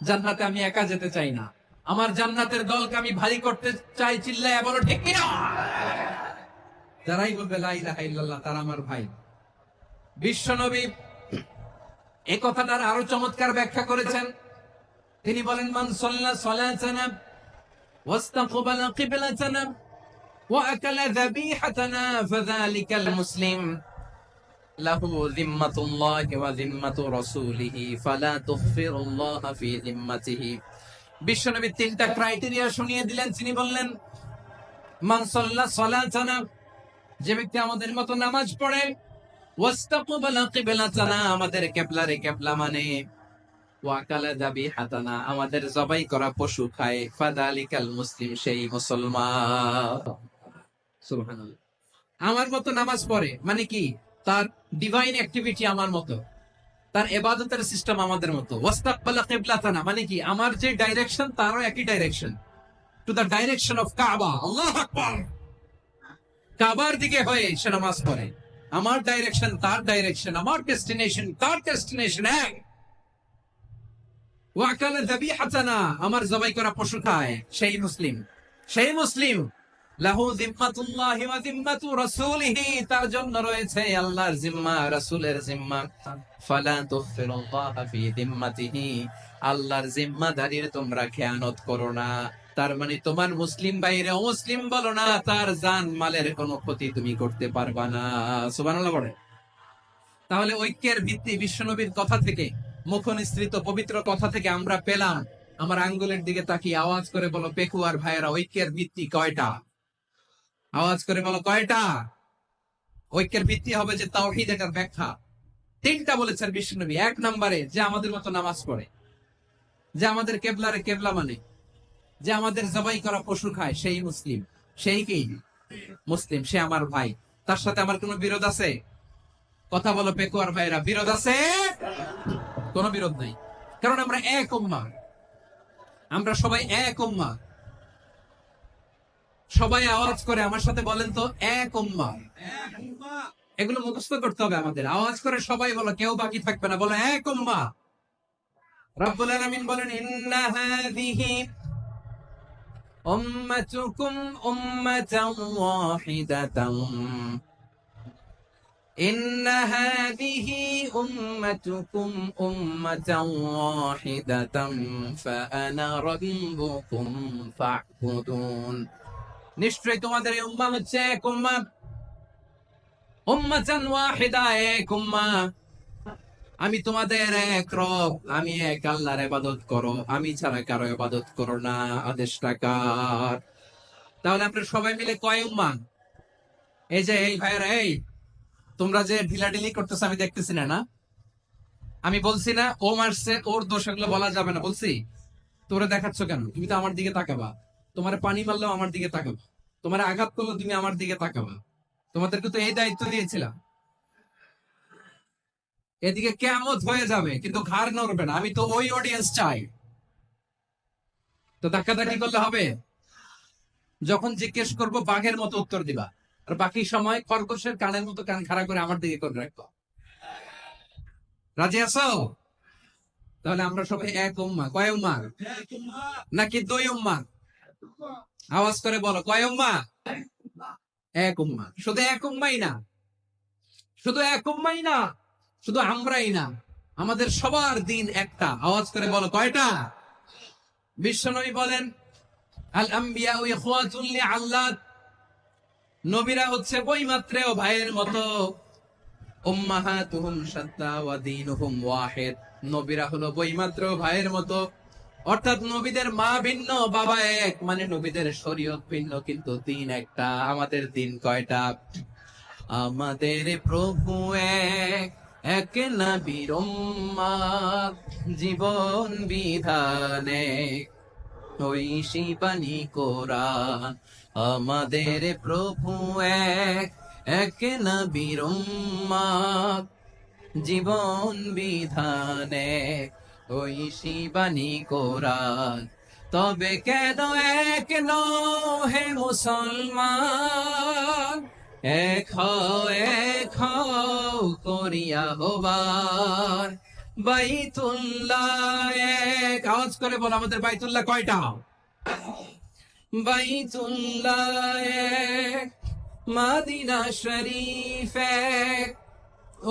জান্নাতে আমি একা যেতে চাই না, আমার জান্নাতের দলকে আমি ভারী করতে চাই। চিল্লায় বলো ঠিক কিনা? যারাই বলবে লা ইলাহা ইল্লাল্লাহ তারা আমার ভাই। বিশ্বনবী এই কথাটার আরো চমৎকার ব্যাখ্যা করেছেন। তিনি বলেন, মান সাল্লা সালাতানা ওয়াস্তাকবালা কিবলাতানা ওয়া আকালা যাবিহাতানা ফাযালিকাল মুসলিম লাহু যিম্মাতুল্লাহি ওয়া যিম্মাতু রাসূলিহি ফালা তুগফিরুল্লাহ ফি যিম্মাতিহি। বিশ্বনবী তিনটা ক্রাইটেরিয়া শুনিয়ে দিলেন। তিনি বললেন, মান সাল্লা সালাতানা, যে ব্যক্তি আমাদের মতো নামাজ পড়ে, ওয়াস্তাকবালা কিবলাতানা, আমাদের কিবলারে কিবলা মানে, ওয়াকালা যাবিহাতানা, আমাদের জবাই করা পশু খায়, ফাযালিকাল মুসলিম, সেই মুসলমান। সুবহানাল্লাহ। আমার মতো নামাজ পড়ে মানে কি? তার ডিভাইন অ্যাক্টিভিটি আমার মতো, তার ইবাদতের সিস্টেম আমাদের মতো। ওয়াস্তাকবালা কিবলাতানা মানে কি? আমার যে ডাইরেকশন তারও একই direction, to the direction of কাবা। আল্লাহু আকবার। কাবার দিকে হয়ে সে নামাজ পড়ে। আমার ডাইরেকশন তার ডাইরেকশন, আমার ডেস্টিনেশন তার ডেস্টিনেশন এক। ওয়াকালা যাবিহাতানা, আমার জবাই করা পশু খায়, সেই মুসলিম। সেই মুসলিম। লাহু যিম্মাতুল্লাহি ওয়া যিম্মাতু রাসূলিহি, তার জন্য রয়েছে আল্লাহর জিম্মা, রাসূলের জিম্মা। ফালা তুগফিরুল্লাহ ফি যিম্মাতিহি, আল্লাহর জিম্মাদারির তোমরা খেয়ানত করো না। তার মানে তোমার মুসলিম বাইরে অমুসলিম বলো না, তার জান মালের কোনো ক্ষতি তুমি করতে পারবা না। সুবহানাল্লাহ বলে। তাহলে ঐক্যের ভিত্তি বিশ্বনবীর কথা থেকে, মুখনিসৃত পবিত্র কথা থেকে আমরা পেলাম। আমার আঙ্গুলের দিকে তাকিয়ে আওয়াজ করে বলো পেকুয়ার ভাইয়েরা, ঐক্যের ভিত্তি কয়টা? আওয়াজ করে বলো কয়টা? ঐক্যের ভিত্তি হবে যে তাওহীদ, এটার ব্যাখ্যা তিনটা বলেছেন বিশ্বনবী। এক নম্বরে, যে আমাদের মতো নামাজ পড়ে, যে আমাদের কেবলারে কেবলা মানে, যে আমাদের জবাই করা পশু খায়, সেই মুসলিম। সেই কি মুসলিম? সে আমার ভাই। তার সাথে আমার কোনো বিরোধ আছে? কথা বলো পেকুয়ার ভাইরা, বিরোধ আছে? কোনো বিরোধ নাই, কারণ আমরা এক উম্মাহ, আমরা সবাই এক উম্মাহ। সবাই আওয়াজ করে আমার সাথে বলেন তো, এক উম্মাহ। এগুলো মুখস্থ করতে হবে আমাদের। আওয়াজ করে সবাই বলো, কেউ বাকি থাকবে না, বলো এক উম্মাহ। রব্বুল আলামিন বলেন, ইন্না হাযিহি উম্মাতুকুম উম্মাতান ওয়াহিদাতান, ইন্না হাযিহি উম্মাতুকুম উম্মাতান ওয়াহিদাতান ফাআনা রাব্বুকুম ফা'বুদুন। নিশ্চয়ই তোমাদের এই উম্মাহ হচ্ছে এক উম্মাহ, উম্মাতান ওয়াহিদা, এক উম্মাহ। আমি তোমাদের এক রব, আমি এক আল্লাহর ইবাদত করো, আমি ছাড়া কারো ইবাদত করো না। আদেশটা কার? তাহলে আমরা সবাই মিলে কয় উম্মাহ? এই যে এই ভাইরা, এই তোমরা যে ঢিলাঢিলি করতেছ আমি দেখতেছি না। না, আমি বলছি না ও মারছে, ওর দোষ, এগুলো বলা যাবে না বলছি? তোরা দেখাচ্ছ কেন? তুমি তো আমার দিকে তাকাবা। তোমার পানি মারলেও আমার দিকে তাকাবা, তোমার আঘাত করলেও তুমি আমার দিকে তাকাবা। তোমাদেরকে তো এই দায়িত্ব দিয়েছিলাম। এদিকে কিয়ামত হয়ে যাবে কিন্তু ঘাড় নড়বে না। আমি তো ওই অডিয়েন্স চাই। তো ধাক্কাধাক্কি করলে হবে? যখন জিজ্ঞেস করব বাঘের মতো উত্তর দিবা, আর বাকি সময় খরগোশের কানের মতো কান খাড়া করে আমার দিকে করে রাখবো। রাজি আছো? তাহলে আমরা সবাই এক উম্মাহ। কয় উম্মাহ? নাকি দুই উম্মাহ? আওয়াজ করে বলো, কয় উম্মাহ? এক উম্মাহ। শুধু এক উম্মাই না, শুধু এক উম্মাই না, শুধু আমরাই না, আমাদের সবার দিন একটা। আওয়াজ করে বলো কয়টা? বিশ্বনবী বলেন, আল আম্বিয়া ইখওয়াতুল লিআল্লাত, নবীরা হচ্ছে বৈমাত্রেয় ভাইয়ের মতো। উম্মাহাতুহুম শাত্তা ওয়া দীনুহুম ওয়াহিদ, নবীরা হলো বৈমাত্রেয় ভাইয়ের মতো। অর্থাৎ নবীদের মা ভিন্ন, বাবা এক, মানে নবীদের শরীয়ত ভিন্ন কিন্তু দিন একটা। আমাদের দিন কয়টা? আমাদের প্রভু এক, এক নবীর উম্মাহ, জীবন বিধানে ঐশী বাণী কোরআন। আমাদের প্রভু এক, এক নবীর উম্মাহ, জীবন বিধানে ঐশী বাণী কোরআন। তবে কেন এক নহে মুসলমান, এক হও করিয়া হবার বাইতুল্লাহ এক। আওয়াজ করে বল, আমাদের বাইতুল্লাহ কয়টা? বাইতুল্লাহ এক, মাদিনা শরীফ এক,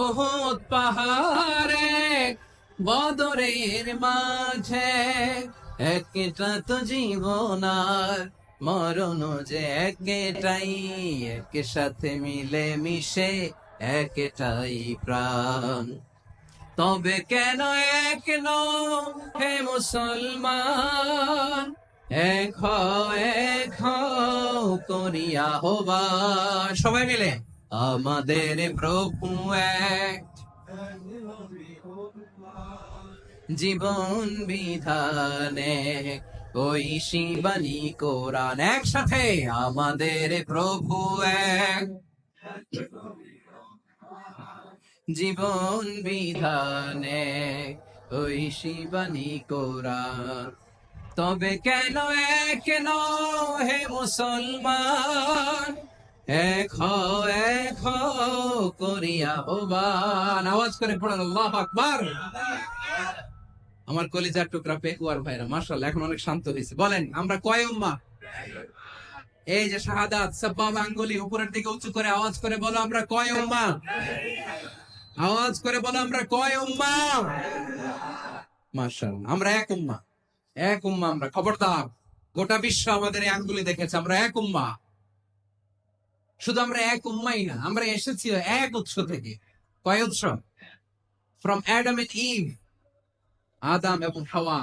উহুদ পাহাড় এক, বদরের মাঝে একটা তো জীবন আর মরণ যে একটাই, একসাথে মিলে মিশে একটাই প্রাণ। তবে কেন এক নও হে মুসলমান, এক হও করিয়া হবার। সবাই মিলে আমাদের প্রভু এক, জীবন বিধানে ওই শিবানী কোরআন। একসাথে আমাদের প্রভু এক, জীবন বিধানে ওই শিবানী কোরআন। তবে কেন এক নও হে মুসলমান, এক হও করিয়া হবার। আওয়াজ করে পড়েন আল্লাহু আকবার। আমার কলিজার টুকরা পেকুয়ার ভাইরা মাশাআল্লাহ এখন অনেক শান্ত হয়েছে। বলেন আমরা কয় উম্মাহ? এই যে শাহাদাত সাব্বাবা আঙ্গুলি উপরের দিকে উঁচু করে আওয়াজ করে বলো আমরা কয় উম্মাহ? আওয়াজ করে বলো আমরা কয় উম্মাহ? মাশাআল্লাহ আমরা এক উম্মাহ, এক উম্মাহ আমরা। খবরদার, গোটা বিশ্ব আমাদের এই আঙ্গুলি দেখেছে আমরা এক উম্মাহ। শুধু আমরা এক উম্মাই না, আমরা এসেছি এক উৎস থেকে। কয় উৎস? ফ্রম অ্যাডাম এন্ড ইভ, আদম এবং হাওয়া,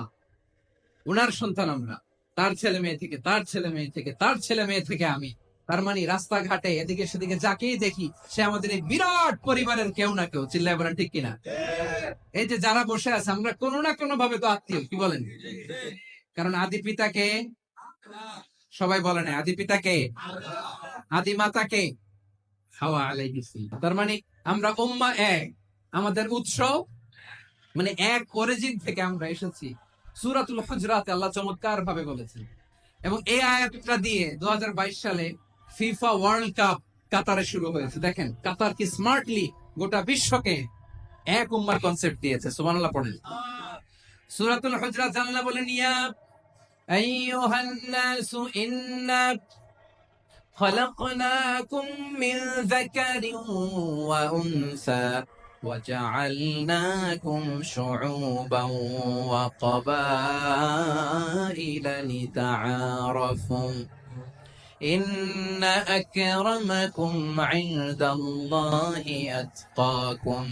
উনার সন্তান আমরা। তার ছেলে মেয়ে থেকে, তার ছেলে মেয়ে থেকে, তার ছেলে মেয়ে থেকে আমি। তার মানে রাস্তাঘাটে এদিকে সেদিকে যাকেই দেখি সে আমাদের এই বিরাট পরিবারের কেউ না কেউ। চিল্লায় বলেন ঠিক কিনা? এই যে যারা বসে আছে আমরা কোনো না কোনো ভাবে তো আত্মীয়, কি বলেন? কারণ আদি পিতাকে সবাই বলে না, আদি পিতাকে, আদি মাতাকে হাওয়া আলাইহিস সালাম। তার মানে আমরা উম্মাহ এক, আমাদের উৎস মানে এক অরিজিন থেকে আমরা এসেছি। সূরাতুল হুজরাতে আল্লাহ চমৎকার ভাবে বলেছেন। এবং এই আয়াতটা দিয়ে 2022 সালে ফিফা ওয়ার্ল্ড কাপ কাতারে শুরু হয়েছে। দেখেন কাতার কি স্মার্টলি গোটা বিশ্বকে এক উম্মার কনসেপ্ট দিয়েছে। সুবহানাল্লাহ পড়েন। সূরাতুল হুজরাত আল্লাহ বলেন ইয়া আইয়ুহান নাসু ইন্না খলাকনাকুম মিন যাকারিন ওয়া উনসা وجعلناكم شعوبا وقبائل لتعارفوا إن أكرمكم عند الله أتقاكم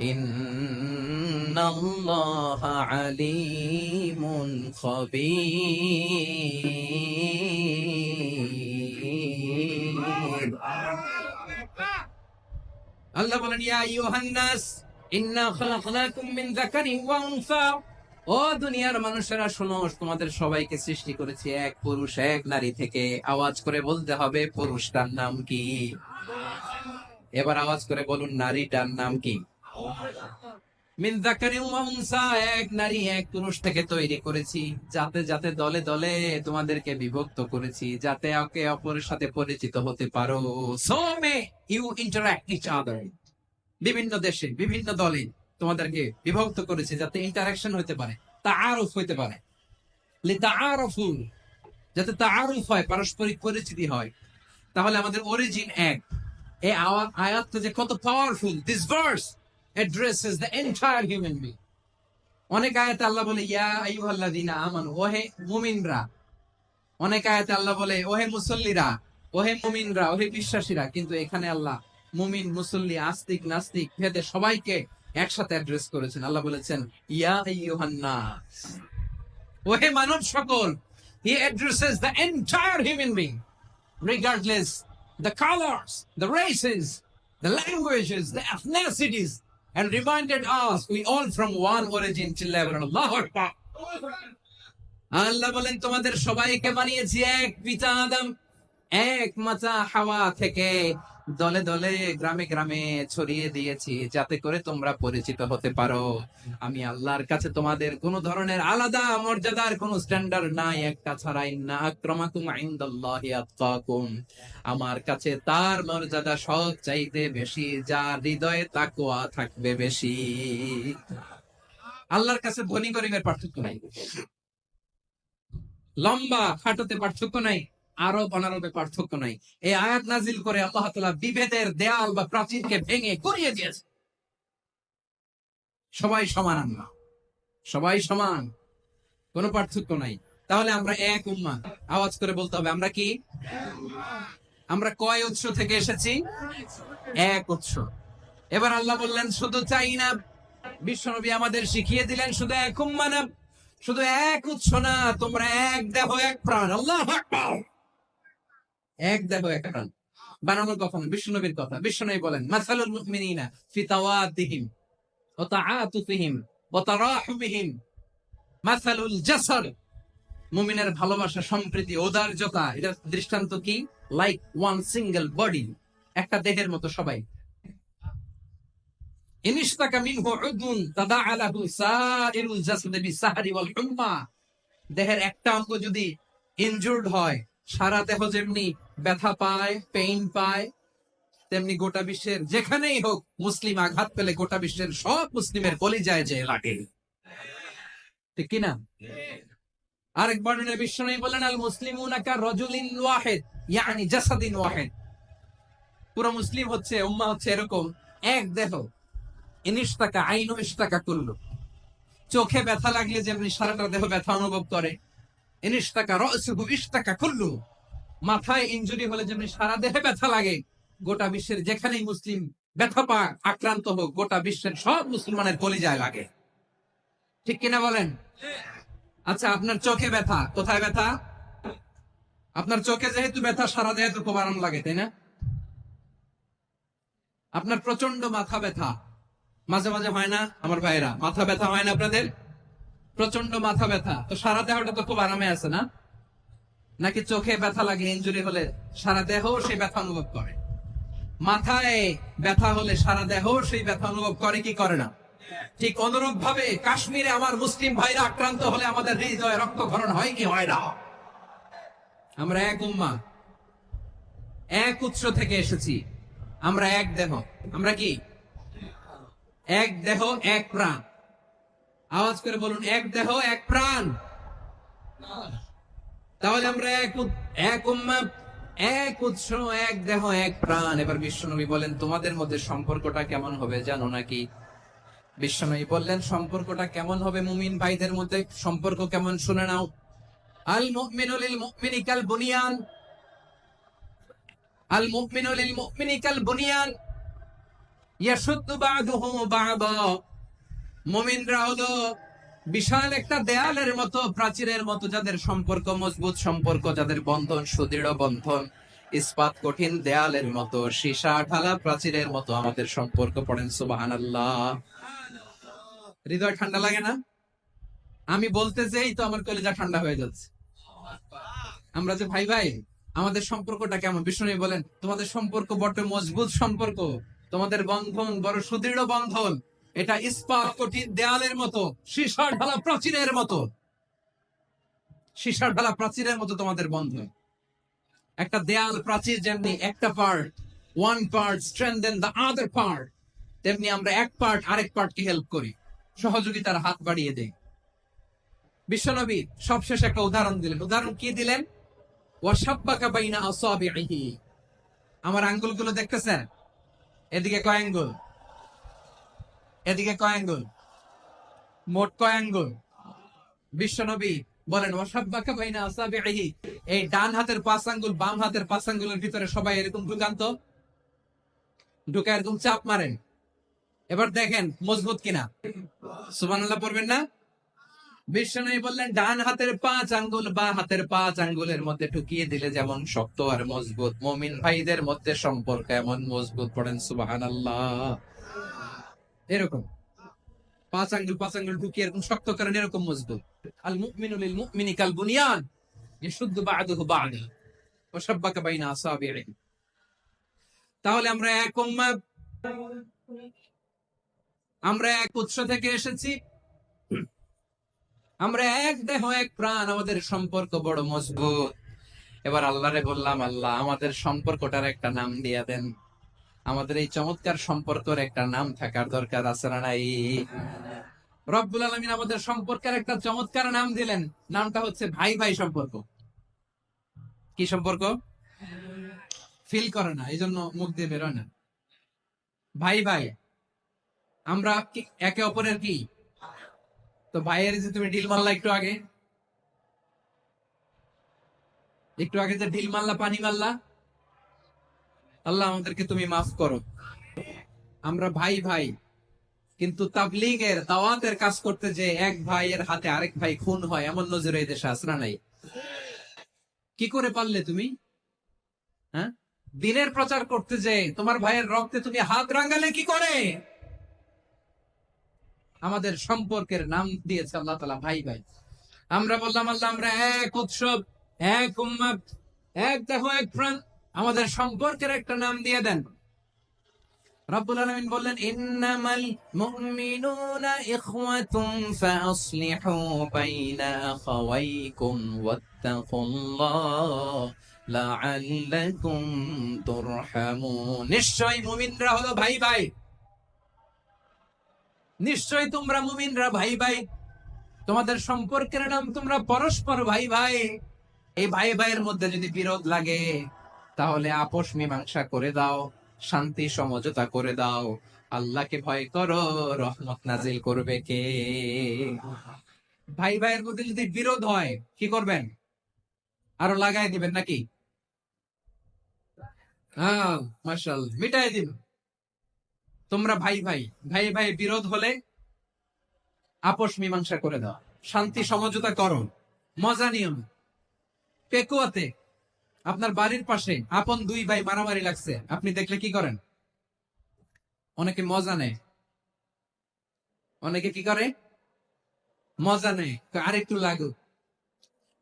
إن الله عليم خبير আল্লাহ বলেন ইয়া আইয়ুহান নাস ইন্না খালাকনাকুম মিন যাকারিন ওয়া উনসা। ও দুনিয়ার মানুষেরা শোনো, তোমাদের সবাইকে সৃষ্টি করেছি এক পুরুষ এক নারী থেকে। আওয়াজ করে বলতে হবে পুরুষটার নাম কি? এবার আওয়াজ করে বলুন নারীটার নাম কি? মিন যাকারিন ওয়া উনসা, এক নারী এক পুরুষ থেকে তৈরি করেছি। যাতে যাতে দলে দলে তোমাদেরকে বিভক্ত করেছি, যাতে একে অপরের সাথে পরিচিত হতে পারো। So may you interact each other. বিভিন্ন দেশে বিভিন্ন দলে তোমাদেরকে বিভক্ত করেছে যাতে ইন্টারাকশন হতে পারে, তাআরুফ হতে পারে। লিতাআরফু, যাতে তাআরুফ হয়, পারস্পরিক পরিচিতি হয়। তাহলে আমাদের অরিজিন এক। এই আয়াতটা যে কত powerful! This verse addresses the entire human being. অনেক আয়াতে আল্লাহ বলে ইয়া আইয়ুহাল্লাযীনা আমানু, ওহে মুমিনরা। অনেক আয়াতে আল্লাহ বলে ওহে মুসল্লিরা, ওহে মুমিনরা, ওহে বিশ্বাসীরা। কিন্তু এখানে আল্লাহ মুমিন মুসল্লি আস্তিক নাস্তিক ভেদে সবাইকে একসাথে অ্যাড্রেস করেছেন। আল্লাহ বলেছেন ইয়া আইয়ুহান নাস, ওহে মানব সকল। He addresses the entire human being regardless the colors, the races, the languages, the ethnicities, and reminded us we all from one origin. Allahu Akbar. আল্লাহ বলেন তোমাদের সবাইকে বানিয়েছি এক পিতা আদম, এক মাচা হাওয়া থেকে দলে দলে গ্রামে গ্রামে ছড়িয়ে দিয়েছি, যাতে করে তোমরা পরিচিত হতে পারো। আমি আল্লাহর কাছে তোমাদের কোন ধরনের আলাদা মর্যাদার কোন স্ট্যান্ডার্ড নাই, একটা ছাড়া। ইন্না আক্রামাকুম ইনদাল্লাহি আতকাকুম, আমার কাছে তার মর্যাদা সব চাইতে বেশি, যার হৃদয়ে তাকওয়া থাকবে বেশি। আল্লাহর কাছে ধনী গরিবের পার্থক্য নাই, লম্বা খাটোতে পার্থক্য নাই, আরব অনারবে পার্থক্য নাই। এই আয়াত নাজিল করে আল্লাহ তাআলা বিভেদের দেয়াল বা প্রাচীরকে ভেঙে গড়িয়ে দিয়েছে। সবাই সমান, আমরা সবাই সমান, কোনো পার্থক্য নাই। তাহলে আমরা এক উম্মাহ। আওয়াজ করে বলতে হবে, আমরা কি? আমরা কয় উৎস থেকে এসেছি? এক উৎস। এবার আল্লাহ বললেন শুধু চাই না, বিশ্বনবী আমাদের শিখিয়ে দিলেন শুধু এক উম্মাহ না, শুধু এক উৎস না, তোমরা এক দেহ এক প্রাণ। আল্লাহু আকবার। এক দেহ এক প্রাণ বানানোর কথা না, বিশ্বনবীর কথা। বিশ্বনবী বলেন মাসালুল মুমিনিনা ফি তাওয়াদিহিম ওয়া তাআতুফিহিম ওয়া তারাহুমিহিম মাসালুল জাসাদ, মুমিনের ভালোবাসা, সম্প্রীতি, ঔদার্যতা, এটা দৃষ্টান্ত কি? লাইক ওয়ান সিঙ্গেল বডি, একটা দেহের মতো সবাই। ইনিশতাকা মিনহু উদুন তাদাআ লাহু সাইরুল জাসাদি বিসাহরি ওয়াল হুম্মা, দেহের একটা অঙ্গ যদি ইনজুর্ড হয়, সারা দেহ যেমনি ব্যথা পায়, পেইন পায়, তেমনি গোটা বিশ্বের যেখানেই হোক মুসলিম আঘাত পেলে গোটা বিশ্বের সব মুসলিমের কলিজায় যে লাগে, ঠিক কিনা? আরেক বর্ণনায় বিশ্বনবী বলেন আল মুসলিমুনা কা রাজুলিন ওয়াহিদ ইয়ানি জাসাদিন ওয়াহিদ, পুরো মুসলিম হচ্ছে, উম্মাহ হচ্ছে এরকম এক দেহ। ইনিশতাকা আইনু ইশতাকা কুল্লু, চোখে ব্যথা লাগলে যেমনি সারাটা দেহ ব্যথা অনুভব করে, ইনিশতাকা রাসুহু ইশতাকা কুল্লু, মাথায় ইনজুরি হলে যেমনি সারা দেহে ব্যথা লাগে, গোটা বিশ্বের যেখানেই মুসলিম ব্যথা পায়, আক্রান্ত হোক, গোটা বিশ্বের সব মুসলমানের কলিজায় লাগে, ঠিক কিনা বলেন? আচ্ছা, আপনার চোখে ব্যথা, কোথায় ব্যথা? আপনার চোখে যেহেতু ব্যথা, সারা দেহে তো খুব আরাম লাগে, তাই না? আপনার প্রচন্ড মাথা ব্যথা মাঝে মাঝে হয় না আমার ভাইরা? মাথা ব্যথা হয় না আপনাদের? প্রচন্ড মাথা ব্যথা, তো সারা দেহটা তো খুব আরামে আছে না? নাকি চোখে ব্যথা লাগে ইনজুরি হলে সারা দেহ সেই ব্যথা অনুভব করে? মাথায় ব্যথা হলে সারা দেহ সেই ব্যথা অনুভব করে কি করে না? ঠিক অনুরূপ ভাবে কাশ্মীরে আমার মুসলিম ভাইরা আক্রান্ত হলে আমাদের হৃদয়ে রক্তক্ষরণ হয় কি হয় না? আমরা এক উম্মাহ, এক উৎস থেকে এসেছি, আমরা এক দেহ। আমরা কি? এক দেহ এক প্রাণ। আওয়াজ করে বলুন, এক দেহ এক প্রাণ। তাহলে আমরা এক উম্মাহ, এক উৎস, এক দেহ এক প্রাণ। এবার বিশ্বনবী বলেন তোমাদের মধ্যে সম্পর্কটা কেমন হবে জানো নাকি? বিশ্বনবী বললেন সম্পর্কটা কেমন হবে মুমিন ভাইদের মধ্যে? সম্পর্ক কেমন শুনে নাও। আল মুমিনু লিল মুমিনি কাল বুনিয়ান, আল মুমিনু লিল মুমিনি কাল বুনিয়ান ইয়াশুদ্দু বা'দুহু বা'দা, মুমিনরা হলো বিশাল একটা দেয়ালের মতো, প্রাচীরের মতো, যাদের সম্পর্ক মজবুত, সম্পর্ক যাদের বন্ধন সুদৃঢ় বন্ধন, ইস্পাত কঠিন দেয়ালের মতো, সীসা ঢালা প্রাচীরের মতো আমাদের সম্পর্ক। পড়েন সুবহানাল্লাহ। হৃদয় ঠান্ডা লাগে না? আমি বলতে যেই তো আমার কলিজা ঠান্ডা হয়ে যাচ্ছে। আমরা যে ভাই ভাই, আমাদের সম্পর্কটা কেমন? বিষ্ণু বলেন তোমাদের সম্পর্ক বড় মজবুত সম্পর্ক, তোমাদের বন্ধন বড় সুদৃঢ় বন্ধন, এটা ইস্পাত কঠিন দেয়ালের মতো, সীসার ঢালা প্রাচীরের মতো, সীসার ঢালা প্রাচীরের মতো তোমাদের বন্ধন। একটা দেয়াল প্রাচীর যেমনি একটা part, one part strengthen the other part, তেমনি আমরা এক পার্ট আরেক পার্টকে হেল্প করি, সহযোগিতার হাত বাড়িয়ে দেই। বিশ্বনবী সবশেষে একটা উদাহরণ দিলেন। উদাহরণ কি দিলেন? ওয়াশাব্বাকা বাইনা আসাবিহি, আমার আঙ্গুলগুলো দেখতেছেন? এদিকে কয় আঙ্গুল, এদিকে কয় আঙ্গুল, মোট কয় আঙ্গুল? বিশ্বনবী বলেন ওয়াশাব্বাকা বাইনা আসাবিহি, এই ডান হাতের 5 আঙ্গুল বাম হাতের 5 আঙ্গুলের ভিতরে সবাই এরকম ঢুকান্ত, ঢুকে এরকম চাপ মারেন। এবার দেখেন মজবুত কিনা। সুবহানাল্লাহ পড়বেন না? বিশ্বনবী বললেন ডান হাতের 5 আঙ্গুল বাম হাতের 5 আঙ্গুলের মধ্যে ঢুকিয়ে দিলে যেমন শক্ত আর মজবুত, মুমিন ভাইদের মধ্যে সম্পর্ক এমন মজবুত। পড়েন সুবহানাল্লাহ। এরকম 5 আঙ্গুল ঢুকিয়ে এরকম শক্ত করেন, এরকম মজবুত। আল মুমিনু লিল মুমিনি কাল বুনিয়ান ইয়াশুদ্দু বা'দুহু বা'দা, ওয়াসাব্বাকা বাইনা আসাবিহি। তাহলে আমরা এক উম্মাহ, আমরা এক উৎস থেকে এসেছি, আমরা এক দেহ এক প্রাণ, আমাদের সম্পর্ক বড় মজবুত। এবার আল্লাহরে বললাম, আল্লাহ আমাদের সম্পর্কটার একটা নাম দিয়ে দেন। আমাদের এই চমৎকার সম্পর্কের একটা নাম থাকার দরকার আছে না নাই? রব্বুল আলামিন আমাদের সম্পর্কের একটা চমৎকার নাম দিলেন। নামটা হচ্ছে ভাই ভাই সম্পর্ক। কি সম্পর্ক? ফিল করে না, এই জন্য মুখ দিয়ে বেরোয় না। ভাই ভাই, আমরা একে অপরের কি? তো ভাইয়ের যে তুমি ঢিল মারলা একটু আগে, যে ঢিল মারলা, পানি মারলা, আল্লাহ আমাদেরকে তুমি মাফ করো। আমরা ভাই ভাই, কিন্তু তাবলীগের দাওয়াতের কাজ করতে যে এক ভাইয়ের হাতে আরেক ভাই খুন হয়, এমন নজরে এই দেশে আসরা নাই। কি করে পারলে তুমি? হ্যাঁ, দিনের প্রচার করতে যে তোমার ভাইয়ের রক্তে তুমি হাত রাঙালে কি করে? আমাদের সম্পর্কের নাম দিয়েছে আল্লাহ তাআলা ভাই ভাই। আমরা বললাম, আল্লাহ আমরা এক উৎসব, এক উম্মত, এক দেহ এক প্রাণ, আমাদের সম্পর্কের একটা নাম দিয়ে দেন। রব্বুল আলামিন বললেন, ইন্নামাল মুমিনুনা ইখওয়াতুন ফাসলিহু বাইনা আখাওয়াইকুম ওয়াত্তাকুল্লাহ লাআল্লাকুম তুরহামুন। নিশ্চয় মুমিনরা হলো ভাই ভাই, নিশ্চয় তোমরা মুমিনরা ভাই ভাই, তোমাদের সম্পর্কের নাম তোমরা পরস্পর ভাই ভাই। এই ভাই ভাইয়ের মধ্যে যদি বিরোধ লাগে, তাহলে আপোষ মীমাংসা করে দাও, শান্তি সমঝোতা করে দাও। আল্লাহকে ভয় করো, রহমত নাজিল করবে কে? ভাই ভাইয়ের মধ্যে যদি বিরোধ হয় কি করবেন? আরো লাগাই দিবেন নাকি? হ্যাঁ, মাশাআল্লাহ, মিটাই দিন। তোমরা ভাই ভাই, ভাই ভাই বিরোধ হলে আপোষ মীমাংসা করে দাও, শান্তি সমঝোতা করো, মজা নিয়ম। পেকুয়াতে আপনার বাড়ির পাশে আপন দুই ভাই মারামারি লাগছে, আপনি দেখলে কি করেন? অনেকে মজা নেয়। অনেকে কি করে? মজা নেয়, আরেকটু লাগুক।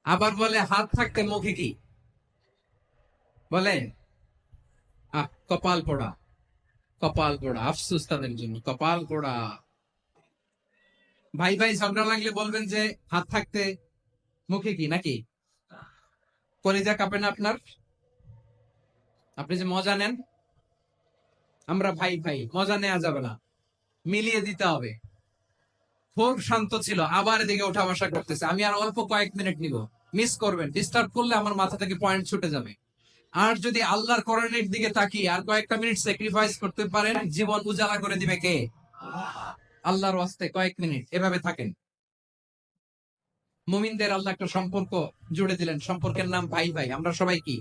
আবার বলে হাত থাকতে মুখে কি বলে? কপাল পোড়া, কপাল পোড়া। আফসোস তাদের জন্য, কপাল পোড়া। ভাই ভাই ঝগড়া লাগলে বলবেন যে হাত থাকতে মুখে কি, নাকি? কলিজা কাঁপে না আপনার? আপনি যে মজা নেন। আমরা ভাই ভাই, মজা নেওয়া যাবে না, মিলিয়ে দিতে হবে। খুব শান্ত ছিল, আবার এদিকে ওঠা বসা করতেছে। আমি আর অল্প কয়েক মিনিট নিব, মিস করবেন। ডিস্টার্ব করলে আমার মাথা থেকে পয়েন্ট ছুটে যাবে। আর যদি আল্লাহর কোরআনের দিকে তাকিয়ে আর কয়েকটা মিনিট স্যাক্রিফাইস করতে পারেন, জীবন উজালা করে দিবে কে? আল্লাহর ওয়াস্তে কয়েক মিনিট এভাবে থাকেন। মুমিনদের আল্লাহ একটা সম্পর্ক জুড়ে দিলেন, সম্পর্কের নাম ভাই ভাই। আমরা সবাই কি?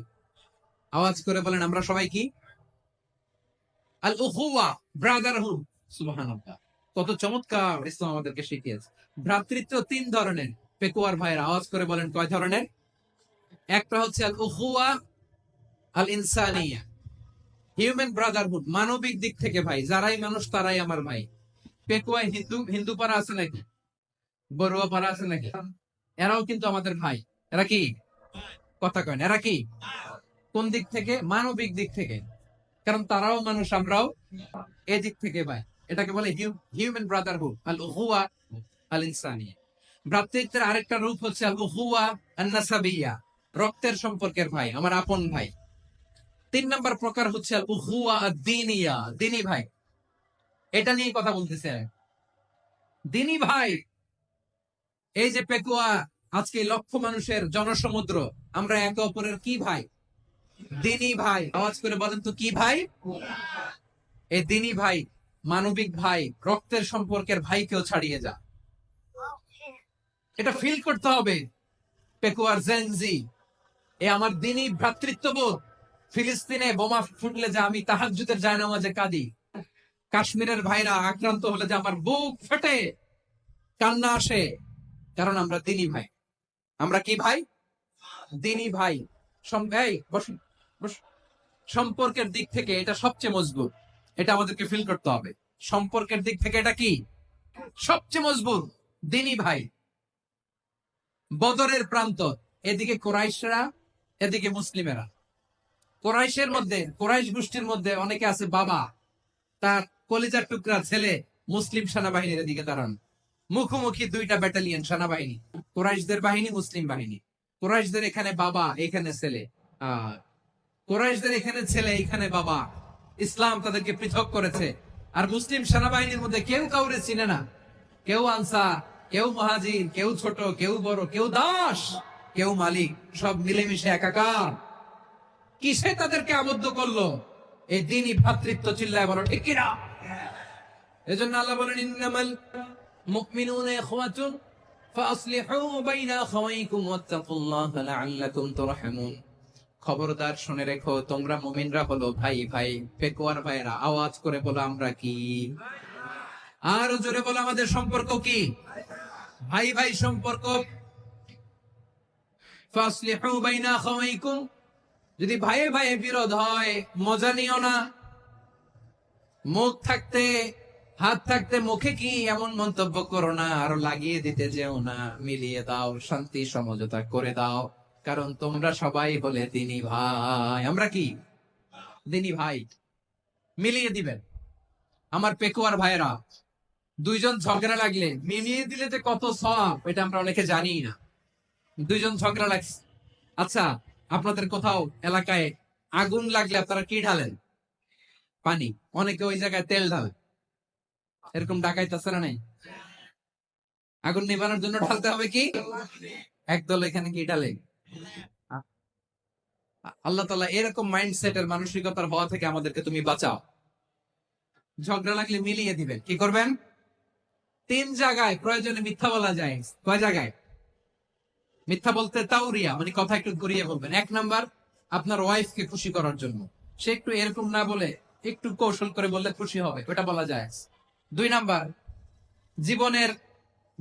আওয়াজ করে বলেন, আমরা সবাই কি? আল উখুওয়া, ব্রাদারহুড। সুবহানাল্লাহ, কত চমৎকার ইসলাম আমাদেরকে শিখিয়েছে। ভ্রাতৃত্ব তিন ধরনের। পেকুয়ার ভাইয়ের আওয়াজ করে বলেন, কয় ধরনের? একটা হচ্ছে আল উখুওয়া আল ইনসানিয়া, হিউম্যান ব্রাদারহুড, মানবিক দিক থেকে ভাই, যারাই মানুষ তারাই আমার ভাই। পেকুয়ায় হিন্দু পাড়া আছে নাকি? বড়ুয়া পাড়া আছে নাকি? এরাও কিন্তু আমাদের ভাই। এরা কি? কথা কয় না, এরা কি? কোন দিক থেকে? মানবিক দিক থেকে। কারণ তারাও মানুষ, আমরাও। এদিক থেকে ভাই, এটাকে বলে হিউম্যান ব্রাদারহুড, আল উখুওয়া আল ইনসানিয়া। ভ্রাতৃত্বের আরেকটা রূপ হচ্ছে আল উখুওয়া আন নাসাবিয়া, রক্তের সম্পর্কের ভাই, আমার আপন ভাই। তিন নম্বর প্রকার হচ্ছে আল উখুওয়া আদ-দীনিয়া, দিনী ভাই। এটা নিয়ে কথা বলতেছে, দিনী ভাই। এই যে পেকুয়া, আজকে লক্ষ মানুষের জনসমুদ্র, আমরা একে অপরের কি ভাই? দিনী ভাই। আওয়াজ করে বলেন তো, কি ভাই? এই দিনী ভাই, মানবিক ভাই, রক্তের সম্পর্কের ভাইকেও ছাড়িয়ে যা। এটা ফিল করতে হবে। পেকুয়ার জেনজি, এ আমার দিনী ভ্রাতৃত্ববোধ। ফিলিস্তিনে বোমা ফুটলে যে আমি তাহাজ্জুদের জায়নামাজে কাঁদি, কাশ্মীরের ভাইরা আক্রান্ত হলে যে আমার বুক ফেটে কান্না আসে, কারণ আমরা দিনী ভাই। আমরা কি ভাই? দিনী ভাই। এই বসুন, বসুন। সম্পর্কের দিক থেকে এটা সবচেয়ে মজবুত। এটা আমাদেরকে ফিল করতে হবে। সম্পর্কের দিক থেকে এটা কি? সবচেয়ে মজবুত। দিনী ভাই। বদরের প্রান্ত, এদিকে কুরাইশরা, এদিকে মুসলিমেরা। কোরাইশ গোষ্ঠীর মধ্যে অনেকে আছে বাবা, তার কলিজার টুকরা ছেলে মুসলিম সেনাবাহিনীর দিকে দাঁড়ান, মুখোমুখি দুইটা ব্যাটালিয়ন সেনাবাহিনী, কোরাইশদের বাহিনী, মুসলিম বাহিনী। কোরাইশদের এখানে বাবা, এখানে ছেলে। আহ কোরাইশদের এখানে ছেলে, এখানে বাবা। ইসলাম তাদেরকে পৃথক করেছে। আর মুসলিম সেনাবাহিনীর মধ্যে কেউ কাউরে চিনে না। কেউ আনসার, কেউ মুহাজির, কেউ ছোট, কেউ বড়, কেউ দাস, কেউ মালিক, সব মিলেমিশে একাকার। কিসে তাদেরকে আবদ্ধ করলো? এই দিনই ভ্রাতৃত্ব। চিল্লায় বলো ঠিক কিনা? এজন্য আল্লাহ বলেন, ইন্নামাল মুমিনুনা ইখওয়াতুন ফাসলিহু বাইনা আখাওয়াইকুম ওয়াত্তাকুল্লাহা লাআল্লাকুম তুরহামুন। খবরদার শুনে রেখো, তোমরা মুমিনরা হলো ভাই ভাই। পেকুয়ার ভাইরা আওয়াজ করে বলো, আমরা কি? আর জোরে বলো, আমাদের সম্পর্ক কি? ভাই ভাই সম্পর্ক। ফাসলিহু বাইনা আখাওয়াইকুম, যদি ভাইয়ে ভাইয়ে বিরোধ হয় মজা নিও না। মুখ থাকতে, হাত থাকতে মুখে কি এমন মন্তব্য করো না, আরো লাগিয়ে দিতে যেও না। মিলিয়ে দাও, শান্তি সমঝোতা করে দাও, কারণ তোমরা সবাই হলে দিনী ভাই। আমরা কি? দিনী ভাই। মিলিয়ে দিবেন। আমার পেকুয়ার ভাইরা, দুইজন ঝগড়া লাগলে মিলিয়ে দিলে যে কত সওয়াব, এটা আমরা অনেকে জানি না। দুইজন ঝগড়া লাগছে, আচ্ছা আপনাদের কোথাও এলাকায় আগুন লাগলে আপনারা কি ঢালেন? পানি। অনেকে ওই জায়গায় তেল ঢালে। এরকম ডাকাইত আছে না নাই? আগুন নিবানোর জন্য ঢালতে হবে কি? একদল এখানে কি ঢালে? আল্লাহ তাআলা এরকম মাইন্ডসেটের, মানসিকতার হওয়া থেকে আমাদেরকে তুমি বাঁচাও। ঝগড়া লাগলে মিলিয়ে দিবেন। কি করবেন? 3 জায়গায় প্রয়োজনে মিথ্যা বলা যায়। কয় জায়গায় মিথ্যা বলতে? তাওরিয়া, মানে কথা একটু ঘুরিয়ে বলবেন। 1 নাম্বার, আপনার ওয়াইফকে খুশি করার জন্য। সে একটু এরকম না বলে একটু কৌশল করে বললে খুশি হবে, ওটা বলা যায়। 2 নাম্বার,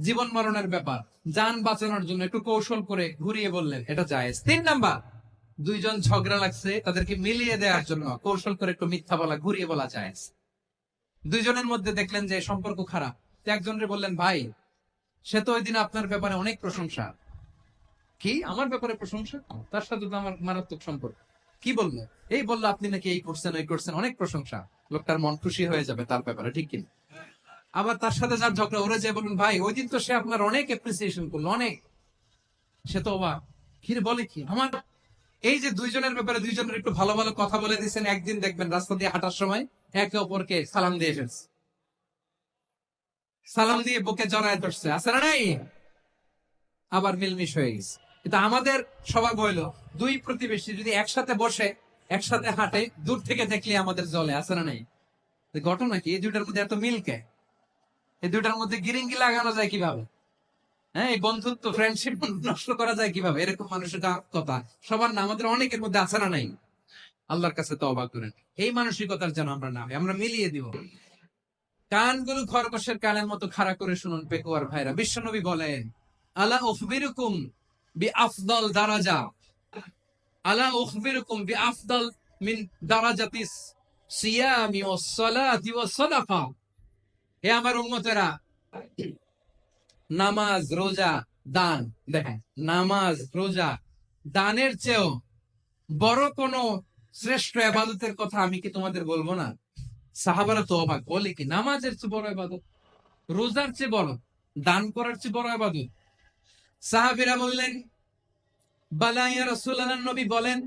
জীবন মরণের ব্যাপার, যান বাঁচানোর জন্য একটু কৌশল করে ঘুরিয়ে বললেন, এটা জায়েজ। 3 নাম্বার, দুইজন ঝগড়া লাগছে, তাদেরকে মিলিয়ে দেওয়ার জন্য কৌশল করে একটু মিথ্যা বলা, ঘুরিয়ে বলা জায়েজ। দুইজনের মধ্যে দেখলেন যে সম্পর্ক খারাপ, একজনরে বললেন, ভাই সে তো ওই দিন আপনার ব্যাপারে অনেক প্রশংসা। কি? আমার ব্যাপারে প্রশংসা? তার সাথে তো আমার মারাত্মক সম্পর্ক। কি বললো? এই বললো আপনি নাকি এই করছেন, ওই করছেন, অনেক প্রশংসা। লোকটার মন খুশি হয়ে যাবে তার ব্যাপারে, ঠিক কিনা? আবার তার সাথে যার ঝগড়া, ওরা যে বলুন, ভাই ওই দিন তো সে আপনার অনেক অ্যাপ্রিসিয়েশন করলো, অনেক। সে তো অবাক, কি রে বলে কি? আমার এই যে দুইজনের ব্যাপারে দুইজনের একটু ভালো ভালো কথা বলে দিচ্ছেন, একদিন দেখবেন রাস্তা দিয়ে হাঁটার সময় একে অপরকে সালাম দিয়ে ফেলছে, সালাম দিয়ে বুকে জড়ায় ধরছে, আছে না নাই? আবার মিলমিশ হয়ে গেছে। কিন্তু আমাদের স্বভাব হইলো, দুই প্রতিবেশী যদি একসাথে বসে একসাথে হাঁটে, দূর থেকে দেখলে আমাদের জলে, আছে না নাই? ঘটনা কি? এই দুইটার মধ্যে এত মিলকে, এই দুইটার মধ্যে গিরিঙ্গি লাগানো যায় কিভাবে? হ্যাঁ, এই বন্ধুত্ব, ফ্রেন্ডশিপ নষ্ট করা যায় কিভাবে? এরকম মানুষের কথা সবার না, আমাদের অনেকের মধ্যে আছে না নাই? আল্লাহর কাছে তওবা করেন, এই মানসিকতার যেন আমরা না হই, আমরা মিলিয়ে দিব। কানগুলো খরগোশের কানের মতো খাড়া করে শুনুন পেকুয়ার ভাইরা। বিশ্বনবী বলেন, আলা উখবিরুকুম বিআফদাল দারাজা, আলা উখবিরুকুম বিআফদাল মিন দারাজাতিস সিয়ামি ওয়াস সালাতি ওয়াস সাদাকা। হে আমার উম্মতেরা, নামাজ, রোজা, দান, দেখেন নামাজ, রোজা, দানের চেয়েও বড় কোন শ্রেষ্ঠ ইবাদতের কথা আমি কি তোমাদের বলবো না? সাহাবারা তো অবাক, বলে কি নামাজের চেয়ে বড় ইবাদত, রোজার চেয়ে বড়, দান করার চেয়ে বড় ইবাদত? সাহাবীরা বললেন, বালা ইয়া রাসূলুল্লাহ। নবী বলেন,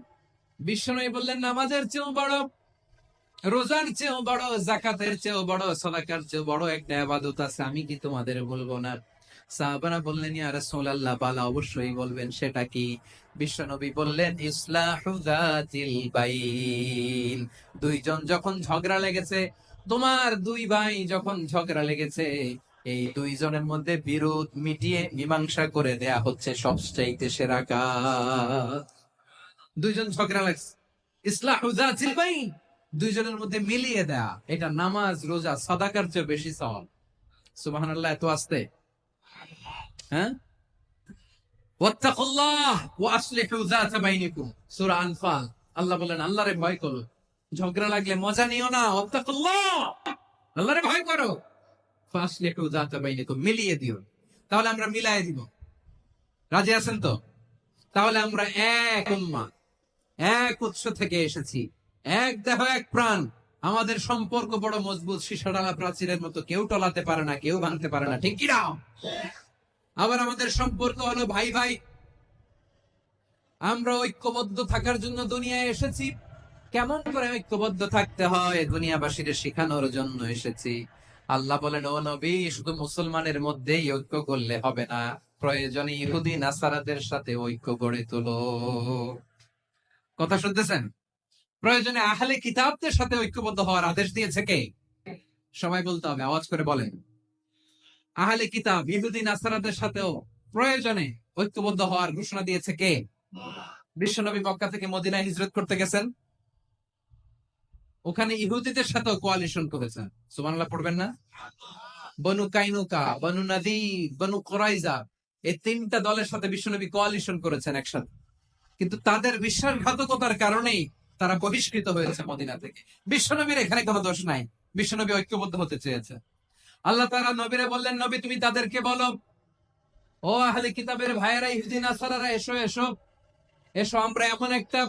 বিশ্বনবী বললেন, নামাজের চেয়েও বড়, রোজার চেয়েও বড়, যাকাতের চেয়েও বড়, সাদাকার চেয়েও বড় একটা ইবাদত আছে, আমি কি তোমাদের বলবো না? সাহাবারা বললেন, ইয়া রাসূলুল্লাহ, বালা, অবশ্যই বলবেন, সেটা কি? বিশ্বনবী বললেন, ইসলাহু যাতিল বাইন। দুইজন যখন ঝগড়া লেগেছে, তোমার দুই ভাই যখন ঝগড়া লেগেছে, এই দুইজনের মধ্যে বিরোধ মিটিয়ে মীমাংসা করে দেয়া হচ্ছে সবচাইতে সেরা কাজ। দুইজন ঝগড়া লাগছে, ইসলাহু যাতিল বাইন, দুইজনের মধ্যে মিলিয়ে দেয়া, এটা নামাজ, রোজা, সাদাকার চেয়ে বেশি সওয়াব। সুবহানাল্লাহ, এত আসতে। হ্যাঁ, ওয়াত্তাকুল্লাহ ওয়া আসলিহু যাতা বাইনিকুম, সূরা আনফাল। আল্লাহ বলেন, আল্লাহরে ভয় করো, ঝগড়া লাগলে মজা নিও না। ওয়াত্তাকুল্লাহ, আল্লাহরে ভয় করো। ফাসলিহু যাতা বাইনিকুম, মিলিয়ে দিও। তাহলে আমরা মিলায়ে দিব। রাজি আছেন তো? তাহলে আমরা এক উম্মাহ, এক উৎস থেকে এসেছি, এক দেহ এক প্রাণ। আমাদের সম্পর্ক বড় মজবুত, সীসাডালা প্রাচীরের মতো, কেউ টলাতে পারে না, কেউ ভাঙতে পারে না, ঠিক কিনা? আবার আমাদের সম্পর্ক হলো ভাই ভাই। আমরা ঐক্যবদ্ধ থাকার জন্য দুনিয়ায় এসেছি। কেমন করে ঐক্যবদ্ধ থাকতে হয় দুনিয়াবাসীদের শেখানোর জন্য এসেছি। আল্লাহ বলেন, ও নবী, শুধু মুসলমানের মধ্যেই ঐক্য করলে হবে না, প্রয়োজনে ইহুদি নাসারাদের সাথে ঐক্য গড়ে তোলো। কথা শুনতেছেন? প্রয়োজনে আহলে কিতাবদের সাথে ঐক্যবদ্ধ হওয়ার আদেশ দিয়েছে কে? সবাই বলতে হবে, আওয়াজ করে বলেন। আহলে কিতাব ইহুদি নাসারাদের সাথেও প্রয়োজনে ঐক্যবদ্ধ হওয়ার ঘোষণা দিয়েছে কে? বিশ্বনবী মক্কা থেকে মদিনায় হিজরত করতে গেছেন, ওখানে ইহুদিদের সাথেও কোয়ালিশন করেছেন। সুবহানাল্লাহ পড়বেন না? বনু কাইনুকা, বনু নাদির, বনু কুরাইজা, এই তিনটা দলের সাথে বিশ্বনবী কোয়ালিশন করেছেন একসাথে। কিন্তু তাদের বিশ্বাসঘাতকতার কারণেই তারা বহিষ্কৃত হয়েছে মদিনা থেকে। বিশ্বনবীর এখানে কোনো দোষ নাই, বিশ্বনবী ঐক্যবদ্ধ হতে চেয়েছে। আল্লাহ তাআলা নবীরে বললেন, নবী তুমি তাদেরকে বলো, ও আহলে কিতাবের ভাইয়েরা, ইহুদি নাসারারা, এসো এসো এসো, আমরা এমন একটা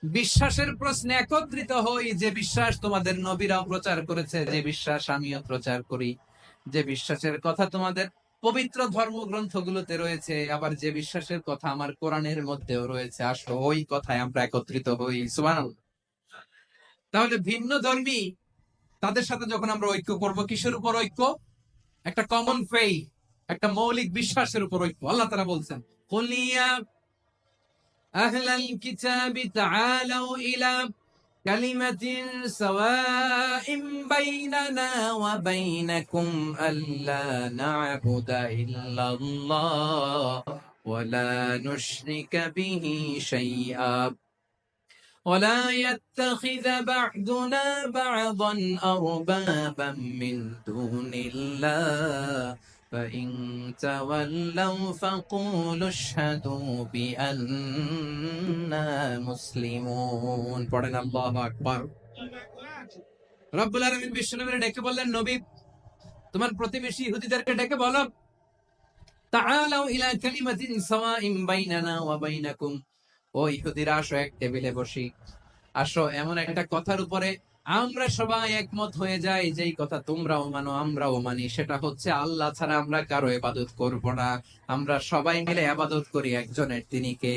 বিশ্বাসের প্রশ্নে একত্রিত হই যে বিশ্বাস তোমাদের নবীরাও প্রচার করেছে, যে বিশ্বাস আমিও প্রচার করি, যে বিশ্বাসের কথা তোমাদের পবিত্র ধর্মগ্রন্থগুলোতে রয়েছে, আবার যে বিশ্বাসের কথা আমার কোরআনের মধ্যেও রয়েছে। আসো ওই কথায় আমরা একত্রিত হই। সুবহানাল্লাহ। তাহলে ভিন্ন ধর্মী তাদের সাথে যখন আমরা ঐক্য করব, কিসের উপর ঐক্য? একটা কমন ফেইথ, একটা মৌলিক বিশ্বাসের উপর ঐক্য। আল্লাহ তাআলা বলছেন, কুলিয়া আহলাল কিতাবি তাআলাউ ইলা কালিমাতিন সাওয়াইন বাইনানা ওয়া বাইনাকুম আল্লা না'বুদা ইল্লাল্লাহ ওয়া লা নুশরিকা বিহি শাইআ ওয়া লা ইয়াত্তাখিযা বা'দুনা বা'দান আরবাবাম মিন দুনিল্লাহ فإن تولوا فقولوا اشهدوا بأننا مسلمون। পড়েন আল্লাহু আকবার। রব্বুল আলামিন বিশ্বনবীকে ডেকে বললেন, নবী তোমার প্রতিবেশী ইহুদিদেরকে ডেকে বলো, তাআলাউ ইলা কালিমাতিন সাওয়াইন বাইনানা ওয়া বাইনাকুম, ও ইহুদিরা আসো এক টেবিলে বসি। আসো এমন একটা কথার উপরে আমরা সবাই একমত হয়ে যাই, যেই কথা তোমরাও মানো আমরাও মানি, সেটা হচ্ছে আল্লাহ ছাড়া আমরা কারো ইবাদত করব না। আমরা সবাই মিলে ইবাদত করি একজনের, তিনি কে?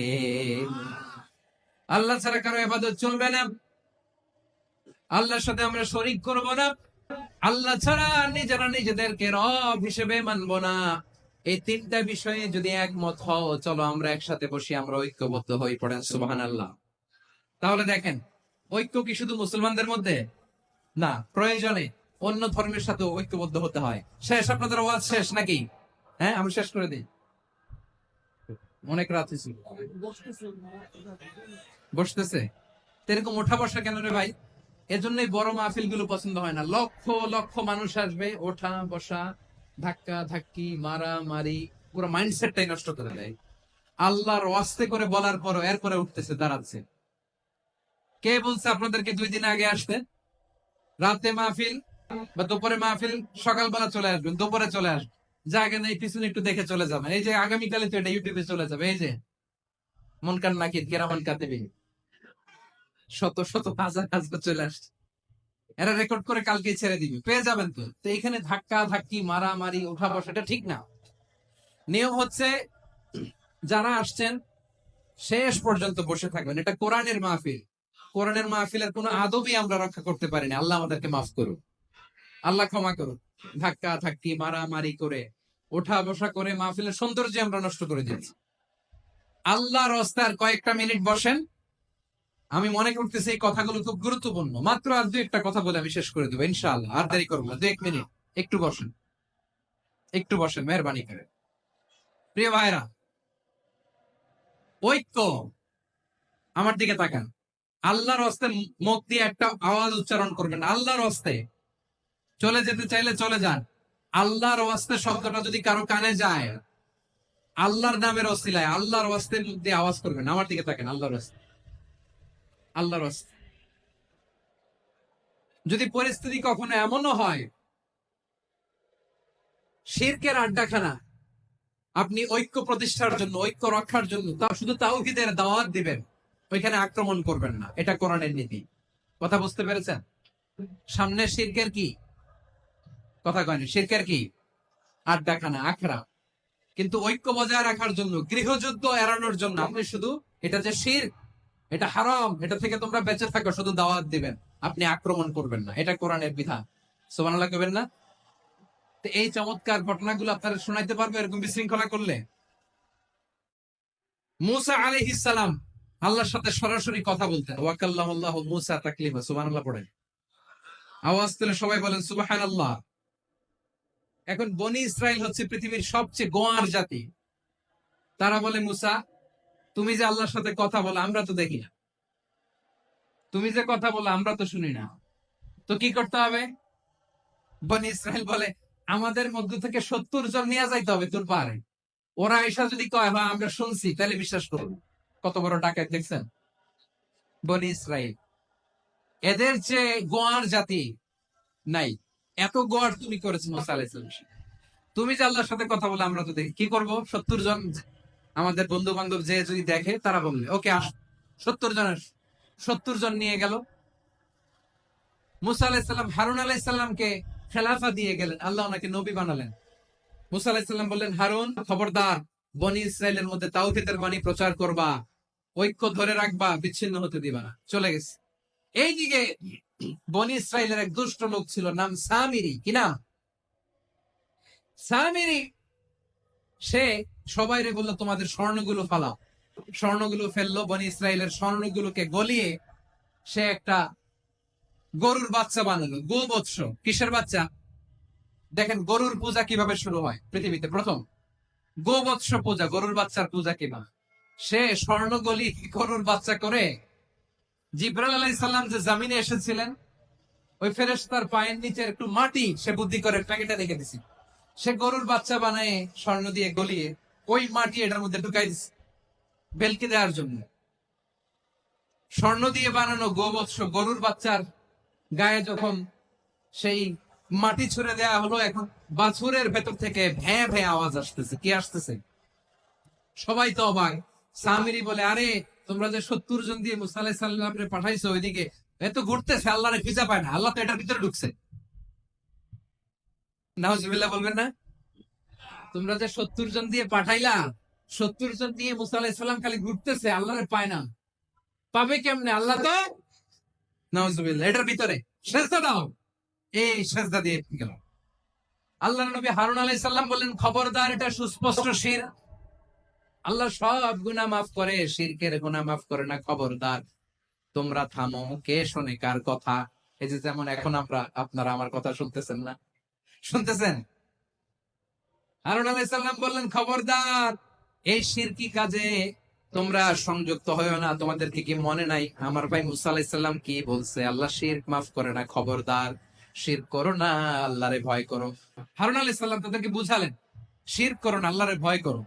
আল্লাহ ছাড়া কারো ইবাদত চলবে না, আল্লাহর সাথে আমরা শরীক করব না, আল্লাহ ছাড়া নিজেরা নিজেদেরকে রব হিসেবে মানব না। এই তিনটা বিষয়ে যদি একমত হও, চলো আমরা একসাথে বসি, আমরা ঐক্যবদ্ধ হই। পড়েন সুবহানাল্লাহ। তাহলে দেখেন, ঐক্য কি শুধু মুসলমানদের মধ্যে? না, প্রয়োজনে অন্য ধর্মের সাথে ঐক্যবদ্ধ হতে হয়। শেষ? আপনাদের ওয়াজ শেষ নাকি? হ্যাঁ, আমি শেষ করে দিই, অনেক রাত হয়েছে। বসতেছে এরকম ওঠা বসা কেন রে ভাই? এজন্যই বড় মাহফিল গুলো পছন্দ হয় না। লক্ষ লক্ষ মানুষ আসবে, ওঠা বসা, ধাক্কা ধাক্কি, মারা মারি, পুরো মাইন্ডসেটটাই নষ্ট করে দেয়। আল্লাহর ওয়াস্তে করে বলার পরও এরপরে উঠতেছে, দাঁড়াচ্ছে। কে বলছে আপনাদেরকে 2 দিন আগে আসতে? রাতে মাহফিল বা দুপুরে মাহফিল, সকালবেলা চলে আসবেন, দুপুরে চলে আসবেন, জায়গা নেই পিছনে একটু দেখে চলে যাবেন। এই যে আগামীকালে তো এটা ইউটিউবে চলে যাবে, এই যে মনকার নাকিদ কেরামান কাতিবি, শত শত হাজার হাজার চলে আসছে, এরা রেকর্ড করে কালকে ছেড়ে দিবে, পেয়ে যাবেন। তো তো এখানে ধাক্কা ধাক্কি, মারামারি, উঠা বসা, এটা ঠিক না। নিয়ম হচ্ছে যারা আসছেন শেষ পর্যন্ত বসে থাকবেন। এটা কোরআনের মাহফিল, কোরআনের মাহফিলের কোনো আদবই আমরা রক্ষা করতে পারিনি। আল্লাহ আমাদেরকে মাফ করুন, আল্লাহ ক্ষমা করুন। ধাক্কা ধাক্কি, মারামারি করে, ওঠা বসা করে মাহফিলের সৌন্দর্য আমরা নষ্ট করে দিয়েছি। আল্লাহর রাস্তার কয়েকটা মিনিট বসেন। আমি মনে করতেছি এই কথাগুলো খুব গুরুত্বপূর্ণ। মাত্র আর 2-1টা কথা বলে আমি শেষ করে দেবো ইনশাআল্লাহ, আর দেরি করবো না। 2-1 মিনিট একটু বসেন, একটু বসেন মেহরবানি করে। প্রিয় ভাইরা, ঐক্য, আমার দিকে তাকান। আল্লাহর হস্তে মুখ দিয়ে একটা আওয়াজ উচ্চারণ করবেন, আল্লাহর হস্তে। চলে যেতে চাইলে চলে যান। আল্লাহর ওয়াস্তে শব্দটা যদি কারো কানে যায়, আল্লাহর নামের ওসিলায় আল্লাহর ওয়াস্তে মুখ দিয়ে আওয়াজ করবেন। আমার দিকে তাকান, আল্লাহর ওয়াস্তে, আল্লাহর ওয়াস্তে। যদি পরিস্থিতি কখনো এমনও হয় শিরকের আড্ডাখানা, আপনি ঐক্য প্রতিষ্ঠার জন্য, ঐক্য রক্ষার জন্য তা শুধু তাওহীদের দাওয়াত দিবেন, ওইখানে আক্রমণ করবেন না, এটা কোরআনের নীতি। কথা বুঝতে পেরেছেন? সামনে শিরকের কি কথা কয়নি, শিরকের কি আড্ডাখানা, আখড়া। কিন্তু ঐক্য বজায় রাখার জন্য, গৃহযুদ্ধ এড়ানোর জন্য আপনি শুধু এটা যে শিরক, এটা হারাম, এটা থেকে তোমরা বেঁচে থাকো, শুধু দাওয়াত দিবেন, আপনি আক্রমণ করবেন না। এটা কোরআনের বিধান। সুবহানাল্লাহ কইবেন না? তো এই চমৎকার ঘটনাগুলো আপনারা শোনাইতে পারবে এরকম বিশৃঙ্খলা করলে? মুসা আলাইহিস সালাম আল্লাহর সাথে সরাসরি কথা বলতেন। ওয়াকাল্লামাল্লাহু মুসা তাকলিমা। সুবহানাল্লাহ পড়েন। আওয়াজ তুলে সবাই বলেন সুবহানাল্লাহ। এখন বনি ইসরাইল হচ্ছে পৃথিবীর সবচেয়ে গোয়ার জাতি। তারা বলে, মুসা, তুমি যে আল্লাহর সাথে কথা বলো আমরা তো দেখি না, তুমি যে কথা বলো আমরা তো শুনি না, তো কি করতে হবে? বনি ইসরাইল বলে, আমাদের মধ্য থেকে 70 জন নিয়ে যাইতে হবে তোর পারে। ওরা এসা যদি কয় হ্যাঁ আমরা শুনছি, তাহলে বিশ্বাস করবো। কত বড় ডাকাত দেখছেন বনি ইসরাইল। এদের যে গোয়ার জাতি নাই, এত গোয়ার তুমি করেছো মুসা আলাইহিস সালাম। তুমি যে আল্লাহর সাথে কথা বলে আমরা তো দেখি, কি করবো? 70 জন আমাদের বন্ধু বান্ধব যে যদি দেখে, তারা বলবে ওকে আস। 70 জন নিয়ে গেল। মুসা আলাইহিসসালাম হারুন আলাইহিসসালামকে খেলাফা দিয়ে গেলেন, আল্লাহ ওনাকে নবী বানালেন। মুসা আলাইহিসসালাম বললেন, হারুন খবরদার, বনি ইসরায়েলের মধ্যে তাওহীদের বাণী প্রচার করবা, ঐক্য ধরে রাখবা, বিচ্ছিন্ন হতে দিবা না। চলে গেছে। এইদিকে বনি ইসরায়েলের এক দুষ্ট লোক ছিল, নাম সামিরি। কি নাম? সামিরি। সে সবাইরে বললো তোমাদের স্বর্ণগুলো ফালাও। স্বর্ণগুলো ফেললো, বনি ইসরায়েলের স্বর্ণগুলোকে গলিয়ে সে একটা গরুর বাচ্চা বানালো। গোবৎস। কিসের বাচ্চা? দেখেন গরুর পূজা কিভাবে শুরু হয় পৃথিবীতে প্রথম। গোবৎস পূজা, গরুর বাচ্চার পূজা কিভাবে? সে স্বর্ণ গলি গরুর বাচ্চা করে জিবরাইল আলাইহিস সালাম যে জামিনে এসেছিলেন, ওই ফেরেশতার পায়ের নিচে একটু মাটি সে বুদ্ধি করে প্যাকেটে রেখে দিছে। সে গরুর বাচ্চা বানায় স্বর্ণ দিয়ে গলিয়ে ওই মাটি এটার মধ্যে ঢুকাই দিছে বেলকি দেওয়ার জন্য। স্বর্ণ দিয়ে বানানো গোবৎস গরুর বাচ্চার গায়ে যখন সেই মাটি ছুড়ে দেয়া হলো, এখন বাছুরের ভেতর থেকে ভ্যাঁ ভ্যাঁ আওয়াজ আসতেছে। কি আসতেছে? সবাই তো অবাক। সামিরি বলে, আরে তোমরা যে 70 জন দিয়ে মুসা আলাইহিস সালামকে পাঠাইছো, ওইদিকে এত ঘুরতেছে, আল্লাহরে খুঁজে পায় না, আল্লাহ তো এটার ভিতরে ঢুকছে। নাউজুবিল্লাহ বলবেন না? তোমরা যে 70 জন দিয়ে পাঠাইলা, 70 জন দিয়ে মুসা আলাইহিস সালাম খালি ঘুরতেছে, আল্লাহরে পায় না। পাবে কেমনে? আল্লাহ তো নাউজুবিল্লাহ এটার ভিতরে। সেজদা দাও। এই সেজদা দিয়ে গেল। আল্লাহ নবী হারুন আলাইহিস সালাম বললেন, খবরদার, এটা সুস্পষ্ট শিরক। আল্লাহ সব গুনাহ মাফ করে, শিরকের গুনাহ মাফ করে না। খবরদার, তোমরা থামো। কে শোনে কার কথা? এই যে যেমন এখন আপনারা আমার কথা শুনতেছেন না? শুনতেছেন? হারুন আলাইহিস সালাম বললেন, খবরদার, এই শিরকি কাজে তোমরা সংযুক্ত হয়েও না। তোমাদেরকে কি মনে নাই আমার ভাই মুসা আলাইহিস সালাম কি বলছে? আল্লাহ শিরক মাফ করে না। খবরদার, শিরক করো না, আল্লাহরে ভয় করো। হারুন আলাইহিস সালাম তাদেরকে বুঝালেন, শিরক করো না, আল্লাহরে ভয় করো।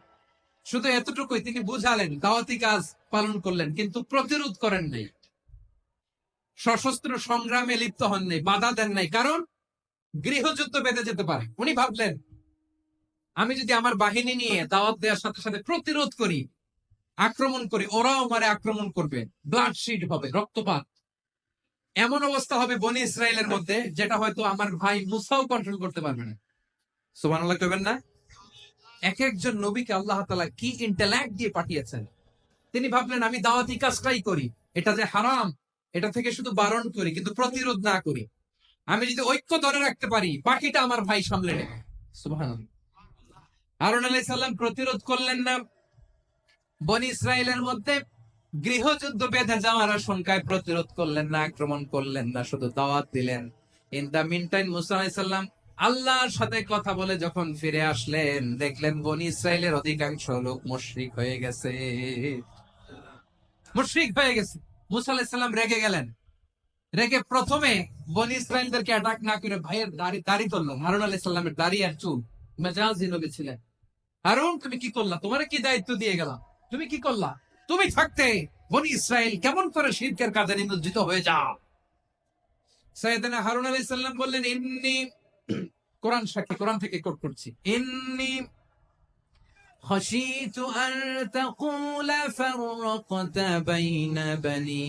শুধু এতটুকুই তিনি বুঝালেন, দাওয়াতি কাজ পালন করলেন, কিন্তু প্রতিরোধ করেন নাই, সশস্ত্র সংগ্রামে লিপ্ত হন নাই, বাধা দেন নাই। কারণ গৃহযুদ্ধ বেঁধে যেতে পারে। উনি ভাবলেন, আমি যদি আমার বাহিনী নিয়ে দাওয়াত দেওয়ার সাথে সাথে প্রতিরোধ করি, আক্রমণ করি, ওরাও আমারে আক্রমণ করবে, ব্লাডশিট হবে, রক্তপাত। এমন অবস্থা হবে বনি ইসরায়েলের মধ্যে, যেটা হয়তো আমার ভাই মুসাও কন্ট্রোল করতে পারবে না। সুবহানাল্লাহ কইবেন না? এক একজন নবীকে আল্লাহ তাআলা কি ইন্টেলেক্ট দিয়ে পাঠিয়েছেন। তিনি ভাবলেন, আমি দাওয়াতি কাজটাই করি, এটা যে হারাম এটা থেকে শুধু বারণ করি, কিন্তু প্রতিরোধ না করি। আমি যদি ঐক্য ধরে রাখতে পারি, বাকিটা আমার ভাই সামলে নেবে। সুবহানাল্লাহ। হারুন আলাইহিস সালাম প্রতিরোধ করলেন না। বনি ইসরায়েলের মধ্যে গৃহযুদ্ধ বেঁধে যাওয়ার আশঙ্কায় প্রতিরোধ করলেন না, আক্রমণ করলেন না, শুধু দাওয়াত দিলেন। ইন দা মিন টাইম মুসা আলাইহিস সালাম আল্লাহর সাথে কথা বলে যখন ফিরে আসলেন, দেখলেন বনি ইসরায়েলের অধিকাংশ লোক মুশরিক হয়ে গেছে। মুশরিক হয়ে গেছে। মুসা আলাইহিস সালাম রেগে গেলেন। রেগে প্রথমে বনি ইসরায়েলদেরকে অ্যাটাক না করে ভাইয়ের দাড়ি তুললেন। হারুন আলাইহিস সালামের দাড়ি আর চুল। মেজাজি নবী ছিলেন। হারুন, তুমি কি করলা? তোমার কি দায়িত্ব দিয়ে গেলাম, তুমি কি করলা? তুমি থাকতে বনি ইসরায়েল কেমন করে শিরকের কাজে নিমজ্জিত হয়ে যাও? সাইয়েদনা হারুন আলাইহিস সালাম বললেন, ইন্নী, কোরআন সাক্ষী, কোরআন থেকে কোট করছি, ইন্নী خشيت أن تقول فرقت بين بني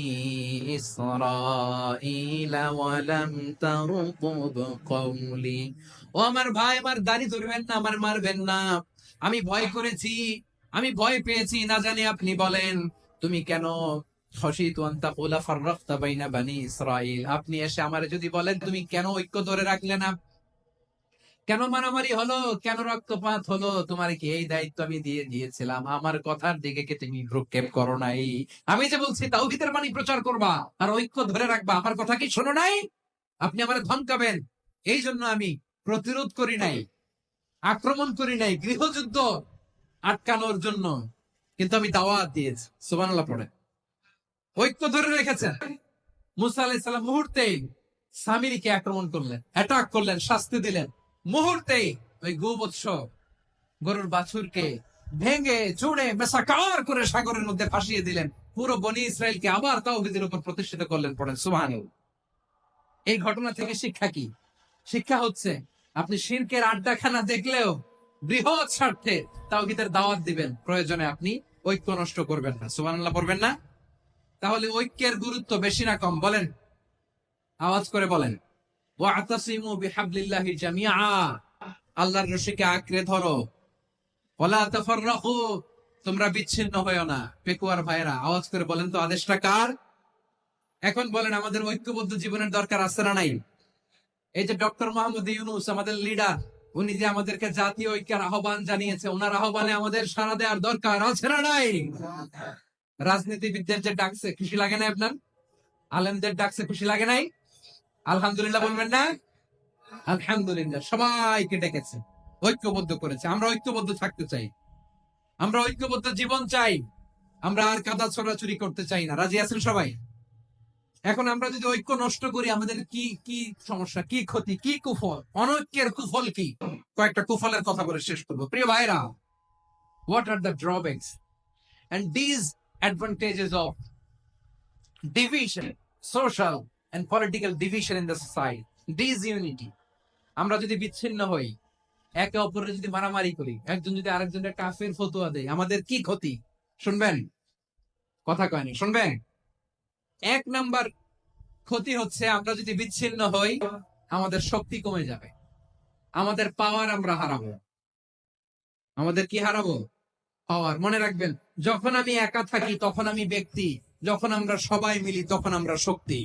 إسرائيل ولم ترقب قولي। ও আমার ভাই, আমার দাড়ি ধরবেন না, আমার মারবেন না। আমি ভয় করেছি, আমি ভয় পেয়েছি, না জানি আপনি বলেন তুমি কেন খশিতু আন তাকুলা ফাররাকতা বাইনা বানি ইসরাইল, আপনি এসে আমারে যদি বলেন তুমি কেন ঐক্য ধরে রাখলে না, কেন মারামারি হলো, কেন রক্তপাত হলো, তোমার কি এই দায়িত্ব আমি দিয়ে দিয়েছিলাম, আমার কথার দিকে কি তুমি ভ্রুক্ষেপ করো নাই? আমি যে বলছি তাওহীদের বাণী প্রচার করবা আর ঐক্য ধরে রাখবা, আমার কথা কি শোনো নাই? আপনি আমারে ধমকাবেন, এই জন্য আমি প্রতিরোধ করি নাই, আক্রমণ করি নাই, গৃহযুদ্ধ আটকানোর জন্য, কিন্তু আমি দাওয়াত দিয়েছি। সুবহানাল্লাহ পড়ে ঐক্য ধরে রেখেছেন। মুসা আলাইহিস সালাম মুহূর্তেই সামিরীকে আক্রমণ করলেন, অ্যাটাক করলেন, শাস্তি দিলেন। মুহূর্তেই ওই গোবৎস গরুর বাছুরকে ভেঙে চুড়ে মেসাকার করে সাগরের মধ্যে ভাসিয়ে দিলেন। পুরো বনি ইসরায়েলকে আবার তাওহীদের উপর প্রতিষ্ঠিত করলেন। পড়েন সুবহানাল্লাহ। এই ঘটনা থেকে শিক্ষা কি? শিক্ষা হচ্ছে আপনি শিরকের আড্ডাখানা দেখলেও বৃহৎ স্বার্থে তাওহীদের দাওয়াত দিবেন, প্রয়োজনে আপনি ঐক্য নষ্ট করবেন না। সুবহানাল্লাহ পড়বেন না? তাহলে ঐক্যের গুরুত্ব বেশি না কম বলেন? আওয়াজ করে বলেন। ওয়াতাসিমু বিহাবলিল্লাহি জামিআ, আল্লাহর রশিকে আঁকড়ে ধরো। ওয়ালা তাফাররাকু, তোমরা বিচ্ছিন্ন হয়ো না। পেকুয়ার ভাইরা আওয়াজ করে বলেন তো আদেশটা কার? এখন বলেন আমাদের ঐক্যবদ্ধ জীবনের দরকার আছে না নাই? এই যে ডক্টর মোহাম্মদ ইউনূস আমাদের লিডার, উনি যে আমাদেরকে জাতীয় ঐক্যের আহ্বান জানিয়েছে, ওনার আহ্বানে আমাদের সাড়া দেওয়ার দরকার আছে না নাই? রাজনীতিবিদদের যে ডাকছে খুশি লাগে না আপনার? আলেমদের ডাকছে খুশি লাগে নাই? আলহামদুলিল্লাহ বলবেন না? আলহামদুলিল্লাহ, সবাইকে ডেকেছে, ঐক্যবদ্ধ করেছে। আমরা ঐক্যবদ্ধ থাকতে চাই, আমরা ঐক্যবদ্ধ জীবন চাই, আমরা আর কাদা ছড়াছড়ি করতে চাই না। রাজি আছেন সবাই? এখন আমরা যদি ঐক্য নষ্ট করি আমাদের কি কি সমস্যা, কি ক্ষতি, কি কুফল? অনৈক্যের কুফল কি? কয়েকটা কুফলের কথা বলে শেষ করবো। প্রিয় ভাইরা, what are the drawbacks and disadvantages of division, social and political division in the society, disunity? আমরা যদি বিচ্ছিন্ন হই, একে অপরের যদি মারামারি করি, একজন যদি আরেকজনের কাফের ফতোয়া দেয়, আমাদের কি ক্ষতি? শুনবেন? কথা কয় না, শুনবেন? এক নাম্বার ক্ষতি হচ্ছে আমরা যদি বিচ্ছিন্ন হই, আমাদের শক্তি কমে যাবে, আমাদের পাওয়ার আমরা হারাবো। আমাদের কি হারাবো? পাওয়ার। মনে রাখবেন, যখন আমি একা থাকি তখন আমি ব্যক্তি, যখন আমরা সবাই মিলি তখন আমরা শক্তি।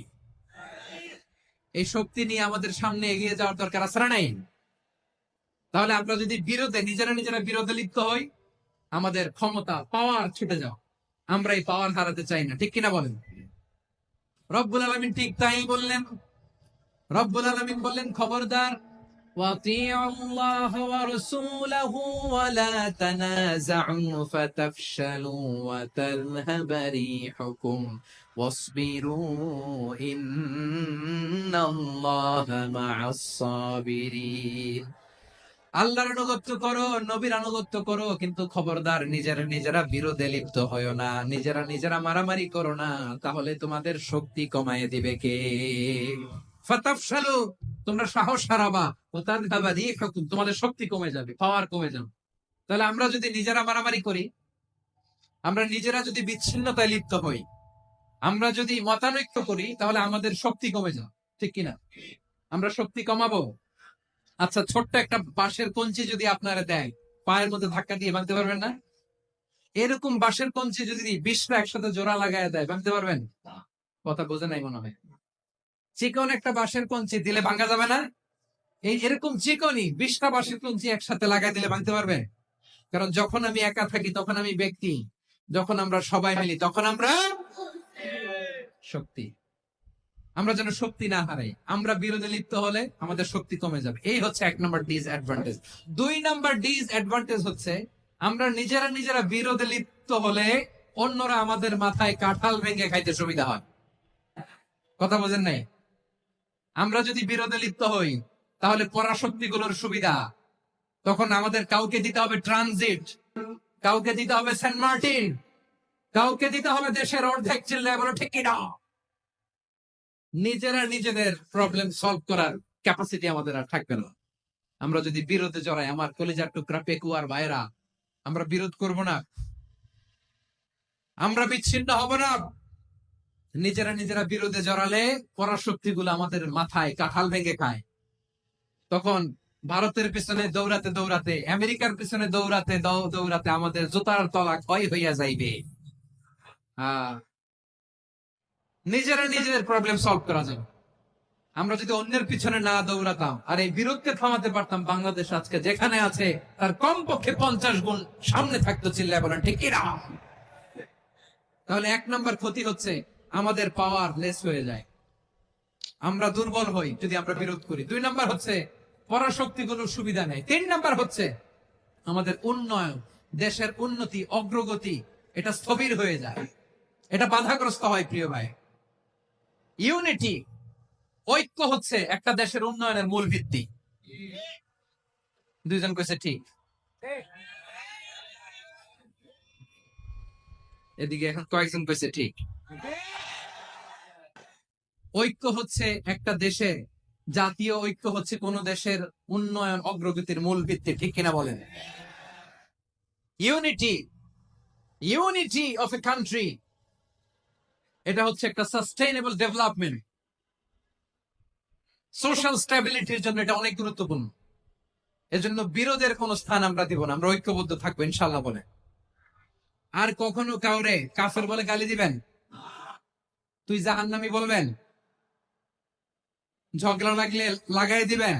এই শক্তি নিয়ে আমাদের সামনে এগিয়ে যাওয়ার দরকার আছে না নাই? তাহলে আমরা যদি নিজেরা নিজেরা বিরোধে লিপ্ত হই, আমাদের ক্ষমতা, পাওয়ার ছুটে যাও। আমরা এই পাওয়ার হারাতে চাই না, ঠিক কিনা বলেন? রব্বুল আলামিন ঠিক তাই বললেন। রব্বুল আলামিন বললেন, খবরদার, ওয়াতিউ আল্লাহ ওয়া রাসূলাহু ওয়া লা তানাযাউ ফাতাফশালু ওয়া তাযহাবা রিহুকুম ওয়াসবিরু ইন্নাল্লাহা মা'আস সাবিরিন। আল্লাহর আনুগত্য করো, নবীর আনুগত্য করো, কিন্তু খবরদার নিজেরা নিজেরা বিরোধে লিপ্ত হয়ো না, নিজেরা নিজেরা মারামারি করো না, তাহলে তোমাদের শক্তি কমায় দিবে কে? ফাতাফশালু, তোমরা সাহস হারাবা, ওয়া তাযহাবা রিহুকুম, তোমাদের শক্তি কমে যাবে, পাওয়ার কমে যাবে। তাহলে আমরা যদি নিজেরা মারামারি করি, আমরা নিজেরা যদি বিচ্ছিন্নতায় লিপ্ত হই, আমরা যদি মতানৈক্য করি, তাহলে আমাদের শক্তি কমে যাবে, ঠিক কিনা? আমরা শক্তি কমাবো। আচ্ছা, ছোট্ট একটা বাঁশের কঞ্চি যদি আপনারা দেয়, পায়ের মধ্যে ধাক্কা দিয়ে ভাঙতে পারবেন না? এরকম বাঁশের কঞ্চি যদি 20টা একসাথে জোড়া লাগায় দেয়, ভাঙতে পারবেন? কথা বোঝে নাই মনে হয়। চিকন একটা বাঁশের কঞ্চি দিলে ভাঙা যাবে না? এরকম চিকনই 20টা বাঁশের কঞ্চি একসাথে লাগাই দিলে ভাঙতে পারবেন? কারণ যখন আমি একা থাকি তখন আমি ব্যক্তি, যখন আমরা সবাই মিলি তখন আমরা শক্তি। আমরা যেন শক্তি না হারাই। আমরা বিরোধে লিপ্ত হলে আমাদের শক্তি কমে যাবে। এই হচ্ছে 1 নম্বর ডিসঅ্যাডভান্টেজ। 2 নম্বর ডিসঅ্যাডভান্টেজ হচ্ছে আমরা নিজেরা নিজেরা বিরোধে লিপ্ত হলে অন্যরা আমাদের মাথায় কাঁঠাল ভেঙে খাইতে সুবিধা হয়। কথা বোঝেন নাই? আমরা যদি বিরোধে লিপ্ত হই তাহলে পরাশক্তিগুলোর সুবিধা, তখন আমাদের কাউকে দিতে হবে ট্রানজিট, কাউকে দিতে হবে সেন্ট মার্টিন, কাউকে দিতে হবে দেশের অর্ধেক। চিল্লায় বলো ঠিক কিনা? নিজেরা নিজেদের প্রবলেম সলভ করার ক্যাপাসিটি আমাদের আর থাকবে না আমরা যদি বিরোধে জড়াই। আমার কলিজার টুকরা পেকুয়ার ভাইরা, আমরা বিরোধ করব না, আমরা বিচ্ছিন্ন হব না। নিজেরা নিজেরা বিরোধে জড়ালে পরাশক্তিগুলো আমাদের মাথায় কাঁঠাল ভেঙে খায়। তখন ভারতের পিছনে দৌড়াতে দৌড়াতে, আমেরিকার পিছনে দৌড়াতে দৌড়াতে আমাদের জুতার তলা ক্ষয় হইয়া যাইবে। নিজেরা নিজেদের প্রবলেম সলভ করা যাবে আমরা যদি অন্যের পিছনে না দৌড়াতাম। আর এই বিরোধকে থামাতে পারতাম, বাংলাদেশ আজকে যেখানে আছে তার কমপক্ষে 50 গুণ সামনে থাকতো। চিল্লায় বলেন ঠিক কিনা? তাহলে 1 নম্বর ক্ষতি হচ্ছে আমাদের পাওয়ার লেস হয়ে যায়, আমরা দুর্বল হই যদি আমরা বিরোধ করি। 2 নম্বর হচ্ছে পরাশক্তিগুলোর সুবিধা নেই। 3 নম্বর হচ্ছে আমাদের উন্নয়ন, দেশের উন্নতি, অগ্রগতি এটা স্থবির হয়ে যায়, এটা বাধাগ্রস্ত হয়। প্রিয় ভাই, ইউনিটি, ঐক্য হচ্ছে একটা দেশের উন্নয়নের মূল ভিত্তি। 2 জন কইছে ঠিক। এদিকে এখন কয়েকজন কইছে ঠিক। ঐক্য হচ্ছে একটা দেশের, জাতীয় ঐক্য হচ্ছে কোন দেশের উন্নয়ন অগ্রগতির মূল ভিত্তি। ঠিক কিনা বলেন? Unity, unity of a country, এটা হচ্ছে একটা সাস্টেইনেবল ডেভেলপমেন্ট, সোশ্যাল স্ট্যাবিলিটির জন্য এটা অনেক গুরুত্বপূর্ণ। এজন্য বিরোধের কোন স্থান আমরা দিব না, আমরা ঐক্যবদ্ধ থাকবো ইনশাআল্লাহ বলে। আর কখনো কাউরে কাফের বলে গালি দিবেন, তুই জাহান্নামী বলবেন, ঝগড়া লাগলে লাগাই দিবেন,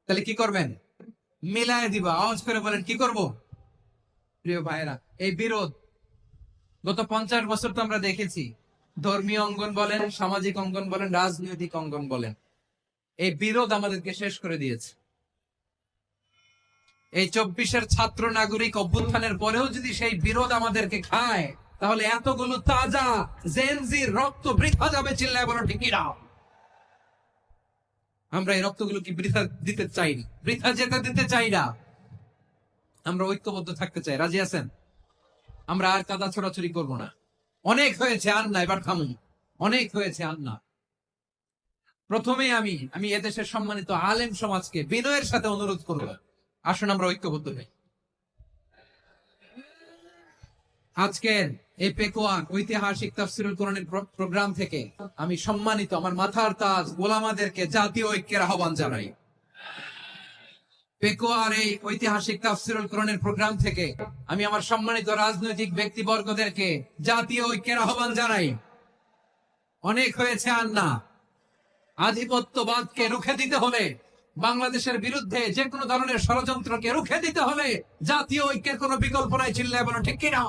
তাহলে কি করবেন? মিলায় দিবা। আওয়াজ করে বলেন কি করব? প্রিয় ভাইরা, এই বিরোধ গত 50 বছর তো আমরা দেখেছি, ধর্মীয় অঙ্গন বলেন, সামাজিক অঙ্গন বলেন, রাজনৈতিক অঙ্গন বলেন, এই বিরোধ আমাদেরকে শেষ করে দিয়েছে। এই 24-এর ছাত্র নাগরিক অভ্যুত্থানের পরেও যদি সেই বিরোধ আমাদেরকে খায়, তাহলে এতগুলো তাজা জেনজির রক্ত বৃথা যাবে। চিল্লায় বলো ঠিক কিনা? আমরা এই রক্তগুলো কি বৃথা দিতে চাই না, বৃথা যেতে দিতে চাই না। আমরা ঐক্যবদ্ধ থাকতে চাই। রাজি আছেন? আমরা আর কাদা ছোড়াছুরি করব না। অনেক হয়েছে, আর না, এবার থামুন। অনেক হয়েছে, আর না। প্রথমে আমি এদেশের সম্মানিত আলেম সমাজকে বিনয়ের সাথে অনুরোধ করব, আসুন আমরা ঐক্যবদ্ধ হই। আজকের এই পেকুয়ার ঐতিহাসিক তাফসীরুল কোরআনের প্রোগ্রাম থেকে আমি সম্মানিত আমার মাথার তাজ ওলামাদেরকে জাতীয় ঐক্যের আহ্বান জানাই। পেকুয়ার এই ঐতিহাসিক তাফসীরুল কোরআনের প্রোগ্রাম থেকে আমি আমার সম্মানিত রাজনৈতিক ব্যক্তিবর্গদেরকে জাতীয় ঐক্যের আহ্বান জানাই। অনেক হয়েছে, আর না। আধিপত্যবাদকে রুখে দিতে হলে, বাংলাদেশের বিরুদ্ধে যে কোনো ধরনের ষড়যন্ত্রকে রুখে দিতে হলে জাতীয় ঐক্যের কোনো বিকল্প নাই। চিল্লায় বলো ঠিক কিনা?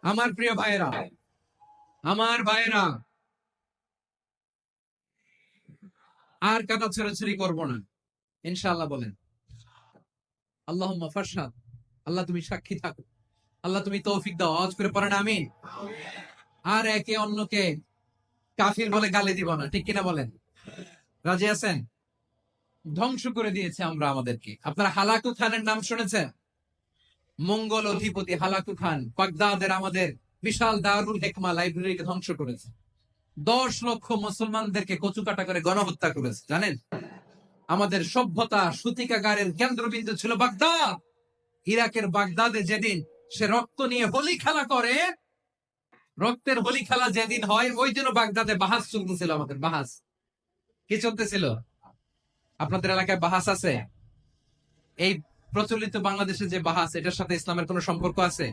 আমার প্রিয় ভাইয়েরা, আমার ভাইয়েরা, আর কাদা ছেড়াছড়ি করবো না ইনশাআল্লাহ বলেন। আল্লাহুম্মা ফারশাদ, আল্লাহ তুমি সাক্ষী থাকো, আল্লাহ তুমি তৌফিক দাও। আওয়াজ করে পড়েন আমিন। আর একে অন্যকে কাফির বলে গালি দিব না। ঠিক কিনা বলেন? রাজি আছেন? ধ্বংস করে দিয়েছে আমরা আমাদেরকে। আপনারা হালাকু খানের নাম শুনেছেন? মঙ্গল অধিপতি হালাকু খান বাগদাদের আমাদের বিশাল দারুল হিকমা লাইব্রেরিকে ধ্বংস করেছে। 10 লক্ষ মুসলমানদেরকে কচুকাটা করে গণহত্যা করেছে। জানেন, আমাদের সভ্যতা সূতিকাগারের কেন্দ্রবিন্দু ছিল বাগদাদ। ইরাকের বাগদাদে যেদিন সে রক্ত নিয়ে হোলি খেলা করে, রক্তের হোলি খেলা যেদিন হয়, ওই দিনও বাগদাদে বাহাস চলতেছিল। আমাদের বাহাস কি চলতেছিল? আপনাদের এলাকায় বাহাস আছে? এই প্রচলিত বাংলাদেশে যে বাহাস, এটার সাথে ইসলামের কোন সম্পর্ক আছে?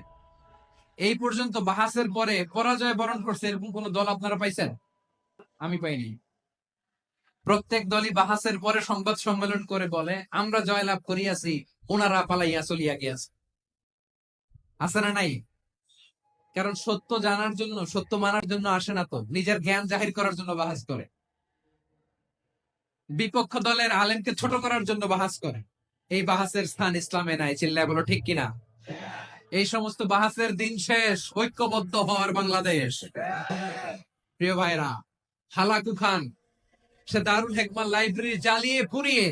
এই পর্যন্ত বাহাসের পরে পরাজয় বরণ করছে এরকম কোন দল আপনারা পাইছেন? আমি পাইনি। প্রত্যেক দলই বাহাসের পরে সংবাদ সম্মেলন করে বলে, আমরা জয়লাভ করিয়াছি, ওনারা পালাইয়া চলিয়া গিয়াছে। আছে না নাই? কারণ সত্য জানার জন্য, সত্য মানার জন্য আসে না তো, নিজের জ্ঞান জাহির করার জন্য বাহাস করে। বিপক্ষ দলের আলেমকে ছোট করার জন্য বাহাস করে। এই বাহাসের স্থান ইসলামে নাই। চিল্লায় বলো ঠিক কিনা? এই সমস্ত বাহাসের দিন শেষ। ঐক্যবদ্ধ হওয়ার বাংলাদেশ। প্রিয় ভাইরা, হালাকু খান সে দারুল হিকমা লাইব্রেরি জ্বালিয়ে পুড়িয়ে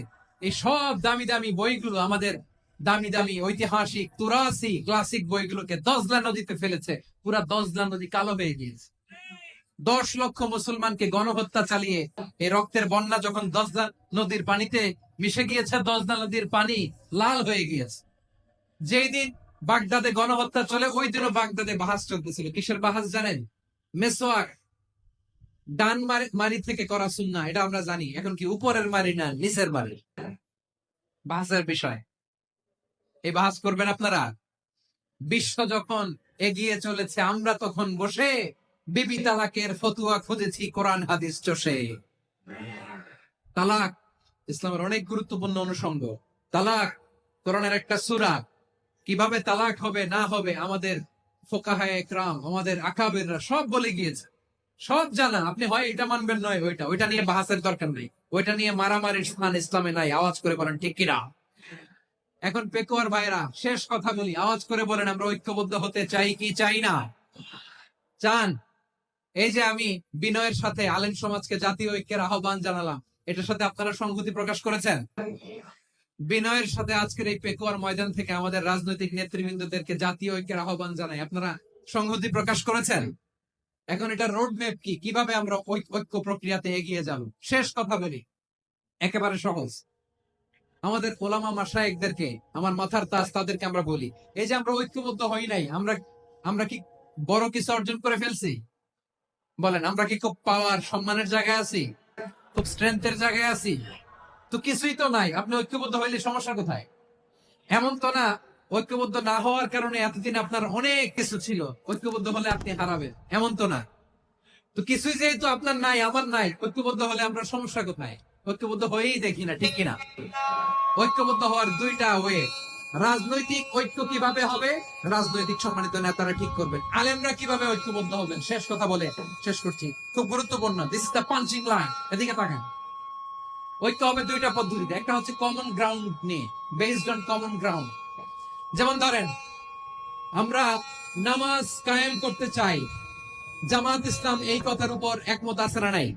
এই সব দামি দামি বইগুলো, আমাদের দামি দামি ঐতিহাসিক তুরাসি ক্লাসিক বইগুলোকে দজলা নদীতে ফেলেছে। পুরা দজলা নদী কালো হয়ে গিয়েছে। 10 লক্ষ মুসলমানকে গণহত্যা চালিয়ে এই রক্তের বন্যা যখন দজলা নদীর পানিতে মিশে গিয়েছে, দজলা নদীর পানি লাল হয়ে গিয়েছে। যেই দিন বাগদাদে গণহত্যা চলে, ওই দিনও বাগদাদে বাহাস চলতেছিল। কিসের বাহাস জানেন? মেসোয়াক, ডান মারি থেকে করা সুন্নাহ, এটা আমরা জানি। এখন কি উপরের মারি না নিচের মারি, বাহাসের বিষয়। এই বাহাস করবেন আপনারা। বিশ্ব যখন এগিয়ে চলেছে, আমরা তখন বসে বিবি তালাকের ফতুয়া খুঁজেছি কোরআন হাদিস চষে। তালাক ইসলামের অনেক গুরুত্বপূর্ণ অনুষঙ্গ। তালাক কোরআনের একটা সূরা। কিভাবে তালাক হবে না হবে আমাদের ফোকাহায়ে একরাম, আমাদের আকাবেররা সব বলে গিয়েছে, সব জানা। আপনি হয় এটা মানবেন, নয় ওইটা নিয়ে বাহাসের দরকার নেই। ওইটা নিয়ে মারামারির স্থান ইসলামে নাই। আওয়াজ করে বলেন ঠিক কিনা? এখন পেকুয়ার ভাইরা, শেষ কথা বলি, আওয়াজ করে বলেন আমরা ঐক্যবদ্ধ হতে চাই কি চাই না? চান? এই যে আমি বিনয়ের সাথে আলেম সমাজকে জাতীয় ঐক্যের আহ্বান জানালাম, এটার সাথে আপনারা সংহতি প্রকাশ করেছেন? বিনয়ের সাথে আজকের এই পেকুয়ার ময়দান থেকে আমাদের রাজনৈতিক নেতৃবৃন্দদেরকে জাতীয় ঐক্যের আহ্বান জানাই, আপনারা সংহতি প্রকাশ করেছেন? এখন এটা রোড ম্যাপ কি, কিভাবে আমরা ঐক্য প্রক্রিয়াতে এগিয়ে যাব? শেষ কথা বলি, একেবারে সহজ। আমাদের ওলামা মাশায়েখদেরকে, আমার মাথার তাজ, তাদেরকে আমরা বলি, এই যে আমরা ঐক্যবদ্ধ হই নাই, আমরা কি বড় কিছু অর্জন করে ফেলছি? বলেন, আমরা কি খুব পাওয়ার সম্মানের জায়গায় আছি? খুব স্ট্রেংথের জায়গায় আছি? তো কিছুই তো নাই। আপনি ঐক্যবদ্ধ হইলে সমস্যা কোথায়? এমন তো না ঐক্যবদ্ধ না হওয়ার কারণে এতদিন আপনার অনেক কিছু ছিল, ঐক্যবদ্ধ হলে আপনি হারাবেন, এমন তো না। তো কিছুই যেহেতু আপনার নাই, আমার নাই, ঐক্যবদ্ধ হলে আমরা সমস্যা কোথায়? ঐক্যবদ্ধ হয়েই দেখি না, ঠিক কিনা? ঐক্যবদ্ধ হওয়ার দুইটা ওয়ে। রাজনৈতিক ঐক্য কিভাবে হবে? রাজনৈতিক সম্মানিত নেতারা ঠিক করবেন। আলেমরা কিভাবে ঐক্যবদ্ধ হবেন? শেষ কথা বলে শেষ করছি, খুব গুরুত্বপূর্ণ। This is the punching line. এদিকে তাকান। ঐক্য হবে দুইটা পদ্ধতিতে। একটা হচ্ছে কমন গ্রাউন্ড নিয়ে, বেসড অন কমন গ্রাউন্ড। যেমন ধরেন, আমরা নামাজ কায়েম করতে চাই, জামাত ইসলাম এই কথার উপর একমত আছে না নাই?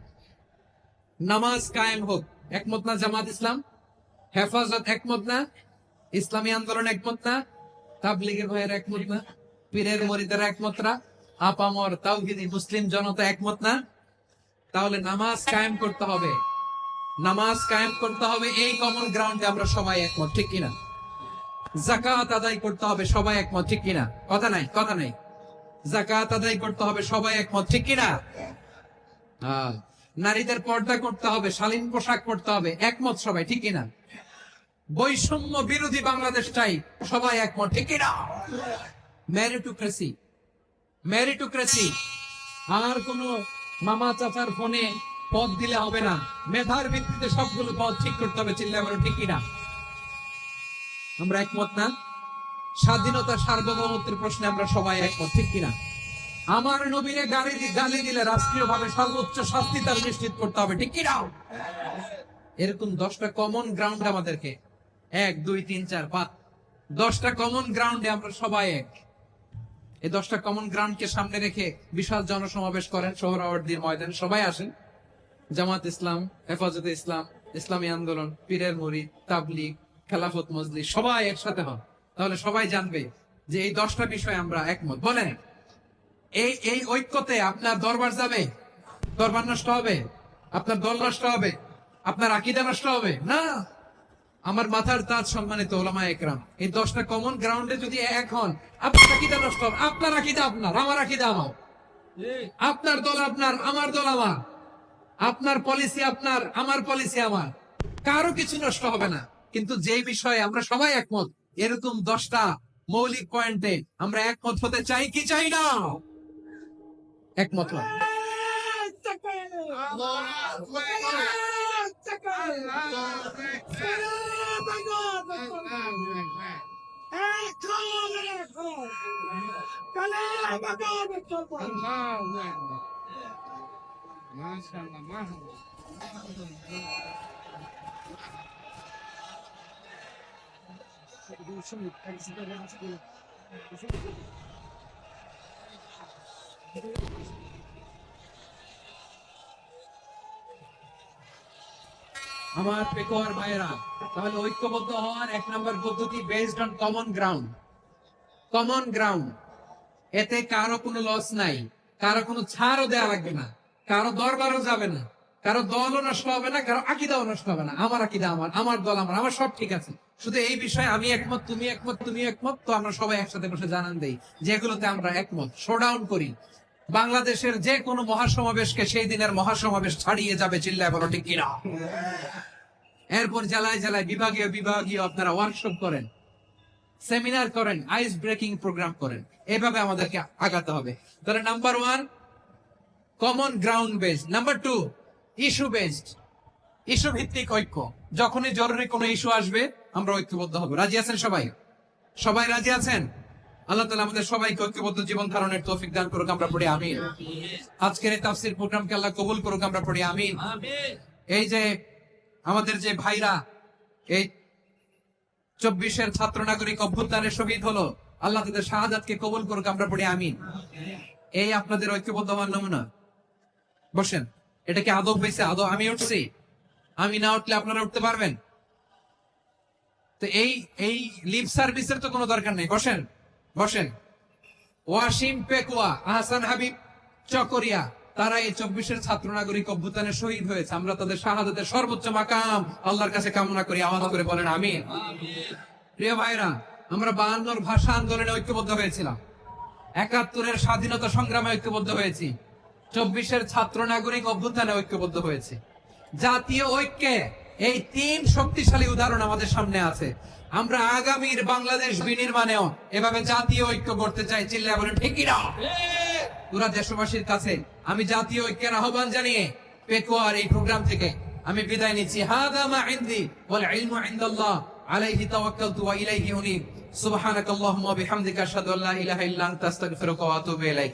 নামাজ কায়েম হোক, একমত না জামাত ইসলাম? হেফাজত একমত না? ইসলামী আন্দোলন একমত না? তাবলীগের ভাইয়ের একমত না? পীরের মরিদের একমত না? আপামর তাওহীদি মুসলিম জনতা একমত না? তাহলে নামাজ কায়েম করতে হবে। নামাজ কায়েম করতে হবে এই কমন গ্রাউন্ডে আমরা সবাই একমত, ঠিক কিনা? যাকাত আদায় করতে হবে, সবাই একমত, ঠিক কিনা? কথা নাই, কথা নাই। যাকাত আদায় করতে হবে, সবাই একমত, ঠিক কিনা? নারীদের পর্দা করতে হবে, শালীন পোশাক পরতে হবে, একমত সবাই, ঠিক কিনা? বৈষম্য বিরোধী বাংলাদেশ চাই, সবাই একমত, ঠিক কিনা? Meritocracy, meritocracy. আর কোন মামা চাচার ফোনে পদ দিলে হবে না, মেধার ভিত্তিতে সবগুলো পদ ঠিক করতে হবে। চিল্লায় বলো ঠিক কিনা? আমরা একমত না? স্বাধীনতা সার্বভৌমত্বের প্রশ্নে আমরা সবাই একমত, ঠিক কিনা? আমার নবীরে গালি দিলে রাষ্ট্রীয় ভাবে সর্বোচ্চ শাস্তি তার নিশ্চিত করতে হবে, ঠিক কিনা? এরকম 10টা কমন গ্রাউন্ড আমাদেরকে, 1 2 3 4 5, 10টা কমন গ্রাউন্ডে আমরা সবাই এক। এই 10টা কমন গ্রাউন্ডকে সামনে রেখে বিশাল জনসমাবেশ করেন সোহরাওয়ার্দীর ময়দানে, সবাই আসেন। জামাত ইসলাম, হেফাজতে ইসলাম, ইসলামী আন্দোলন, পীরের মুরিদ, তাবলীগ, খেলাফত মজলিস, সবাই একসাথে হন। তাহলে সবাই জানবে যে এই 10টা বিষয়ে আমরা একমত। বলেন, এই ঐক্যতে আপনার দরবার যাবে? দরবার নষ্ট হবে? আপনার দল নষ্ট হবে? আপনার আকীদা নষ্ট হবে না? আমার মাথার তাজ সম্মানিত ওলামায়ে একরাম, এই 10টা কমন গ্রাউন্ডে যদি এক হন, আপনার আকীদা নষ্ট হবে। আপনার আকীদা আপনার, আমার আকীদা আমার। আপনার দল আপনার, আমার দল আমার। আপনার পলিসি আপনার, আমার পলিসি আমার। কারো কিছু নষ্ট হবে না। কিন্তু যেই বিষয়ে আমরা সবাই একমত, এরকম 10টা মৌলিক পয়েন্টে আমরা একমত হতে চাই কি চাই না? একমত হন। আমার পেকোয়ার ভাইয়েরা, তাহলে ঐক্যবদ্ধ হওয়ার 1 নম্বর পদ্ধতি based on common ground. Common ground, এতে কারো কোনো লস নাই, কারো কোনো ছাড়ও দেওয়া লাগবে না, কারো দরবারও যাবে না, কারো দলও নষ্ট হবে না, কারো আকিদাও নষ্ট হবে না। আমার আকিদা আমার, আমার দল আমার, আমার সব ঠিক আছে। শুধু এই বিষয়ে আমি একমত, তুমি একমত, তুমি একমত, তো আমরা সবাই একসাথে বসে জানান দেই যেগুলোতে আমরা একমত, শোডাউন করি। বাংলাদেশের যে কোনো মহাসমাবেশকে সেই দিনের মহাসমাবেশ ছাড়িয়ে যাবে, চিল্লায় বলো ঠিক কিনা। এরপর জেলায় জেলায় বিভাগীয় বিভাগীয় আপনারা ওয়ার্কশপ করেন, সেমিনার করেন, আইস ব্রেকিং প্রোগ্রাম করেন। এভাবে আমাদেরকে আগাতে হবে। তাহলে number 1 common ground based, number 2 issue based, issue ভিত্তিক ঐক্য। যখনই জরুরি কোনো ইস্যু আসবে আমরা ঐক্যবদ্ধ হব। রাজি আছেন সবাই? সবাই রাজি আছেন? আল্লাহ তাআলা আমাদের সবাইকে ঐক্যবদ্ধ জীবন ধারণের তৌফিক দান করুক, আমরা পড়ি আমিন। আজকের এই তাফসীর প্রোগ্রামকে আল্লাহ কবুল করুক, আমরা পড়ি আমিন। এই যে আমাদের যে ভাইরা এই 24-এর ছাত্র নাগরিক অভ্যুত্থানের শহীদ হলো, আল্লাহ তাদের শাহাদাতকে কবুল করুক, আমরা পড়ি আমিন। এই আপনাদের ঐক্যবদ্ধ হওয়ার নমুনা। বসেন, এটা কি আদব হয়েছে? আদব আমি উঠছি, আমি না উঠলে আপনারা উঠতে পারবেন? তো এই লিপ সার্ভিসের তো কোনো দরকার নেই। বসেন বসেন। ওয়াসিম পেকুয়া, আহসান হাবিব চকরিয়া, তারা এই 24-এর ছাত্র নাগরিক অভ্যুত্থানে শহীদ হয়েছে। আমরা তাদের শাহাদাতের সর্বোচ্চ মাকাম আল্লাহর কাছে কামনা করি। আওয়াজ করে বলেন আমিন। প্রিয় ভাইরা, আমরা 52-র ভাষা আন্দোলনে ঐক্যবদ্ধ হয়েছিলাম, 71-এর স্বাধীনতা সংগ্রামে ঐক্যবদ্ধ হয়েছি, 24-এর ছাত্র নাগরিক অভ্যুত্থানে ঐক্যবদ্ধ হয়েছে। জাতীয় ঐক্যে এই 3 শক্তিশালী উদাহরণ আমাদের সামনে আছে। আমরা আগামীর বাংলাদেশ বিনির্মাণেও এভাবে জাতীয় ঐক্য করতে চাই, চিল্লায় বলেন ঠিক কিনা। পুরা দেশবাসীর কাছে আমি জাতীয় ঐক্যের আহ্বান জানিয়ে পেকুয়ার এই প্রোগ্রাম থেকে আমি বিদায় নিচ্ছি। হাদা মা ইনদি ওয়াল ইলমু ইনদাল্লাহ আলাইহি তাওয়াক্কালতু ওয়া ইলাইহি উনীব। সুবহানাকাল্লাহুম্মা ওয়া বিহামদিকা আশহাদু আল্লা ইলাহা ইল্লা আনতা আস্তাগফিরুকা ওয়া আতুবু ইলাইক।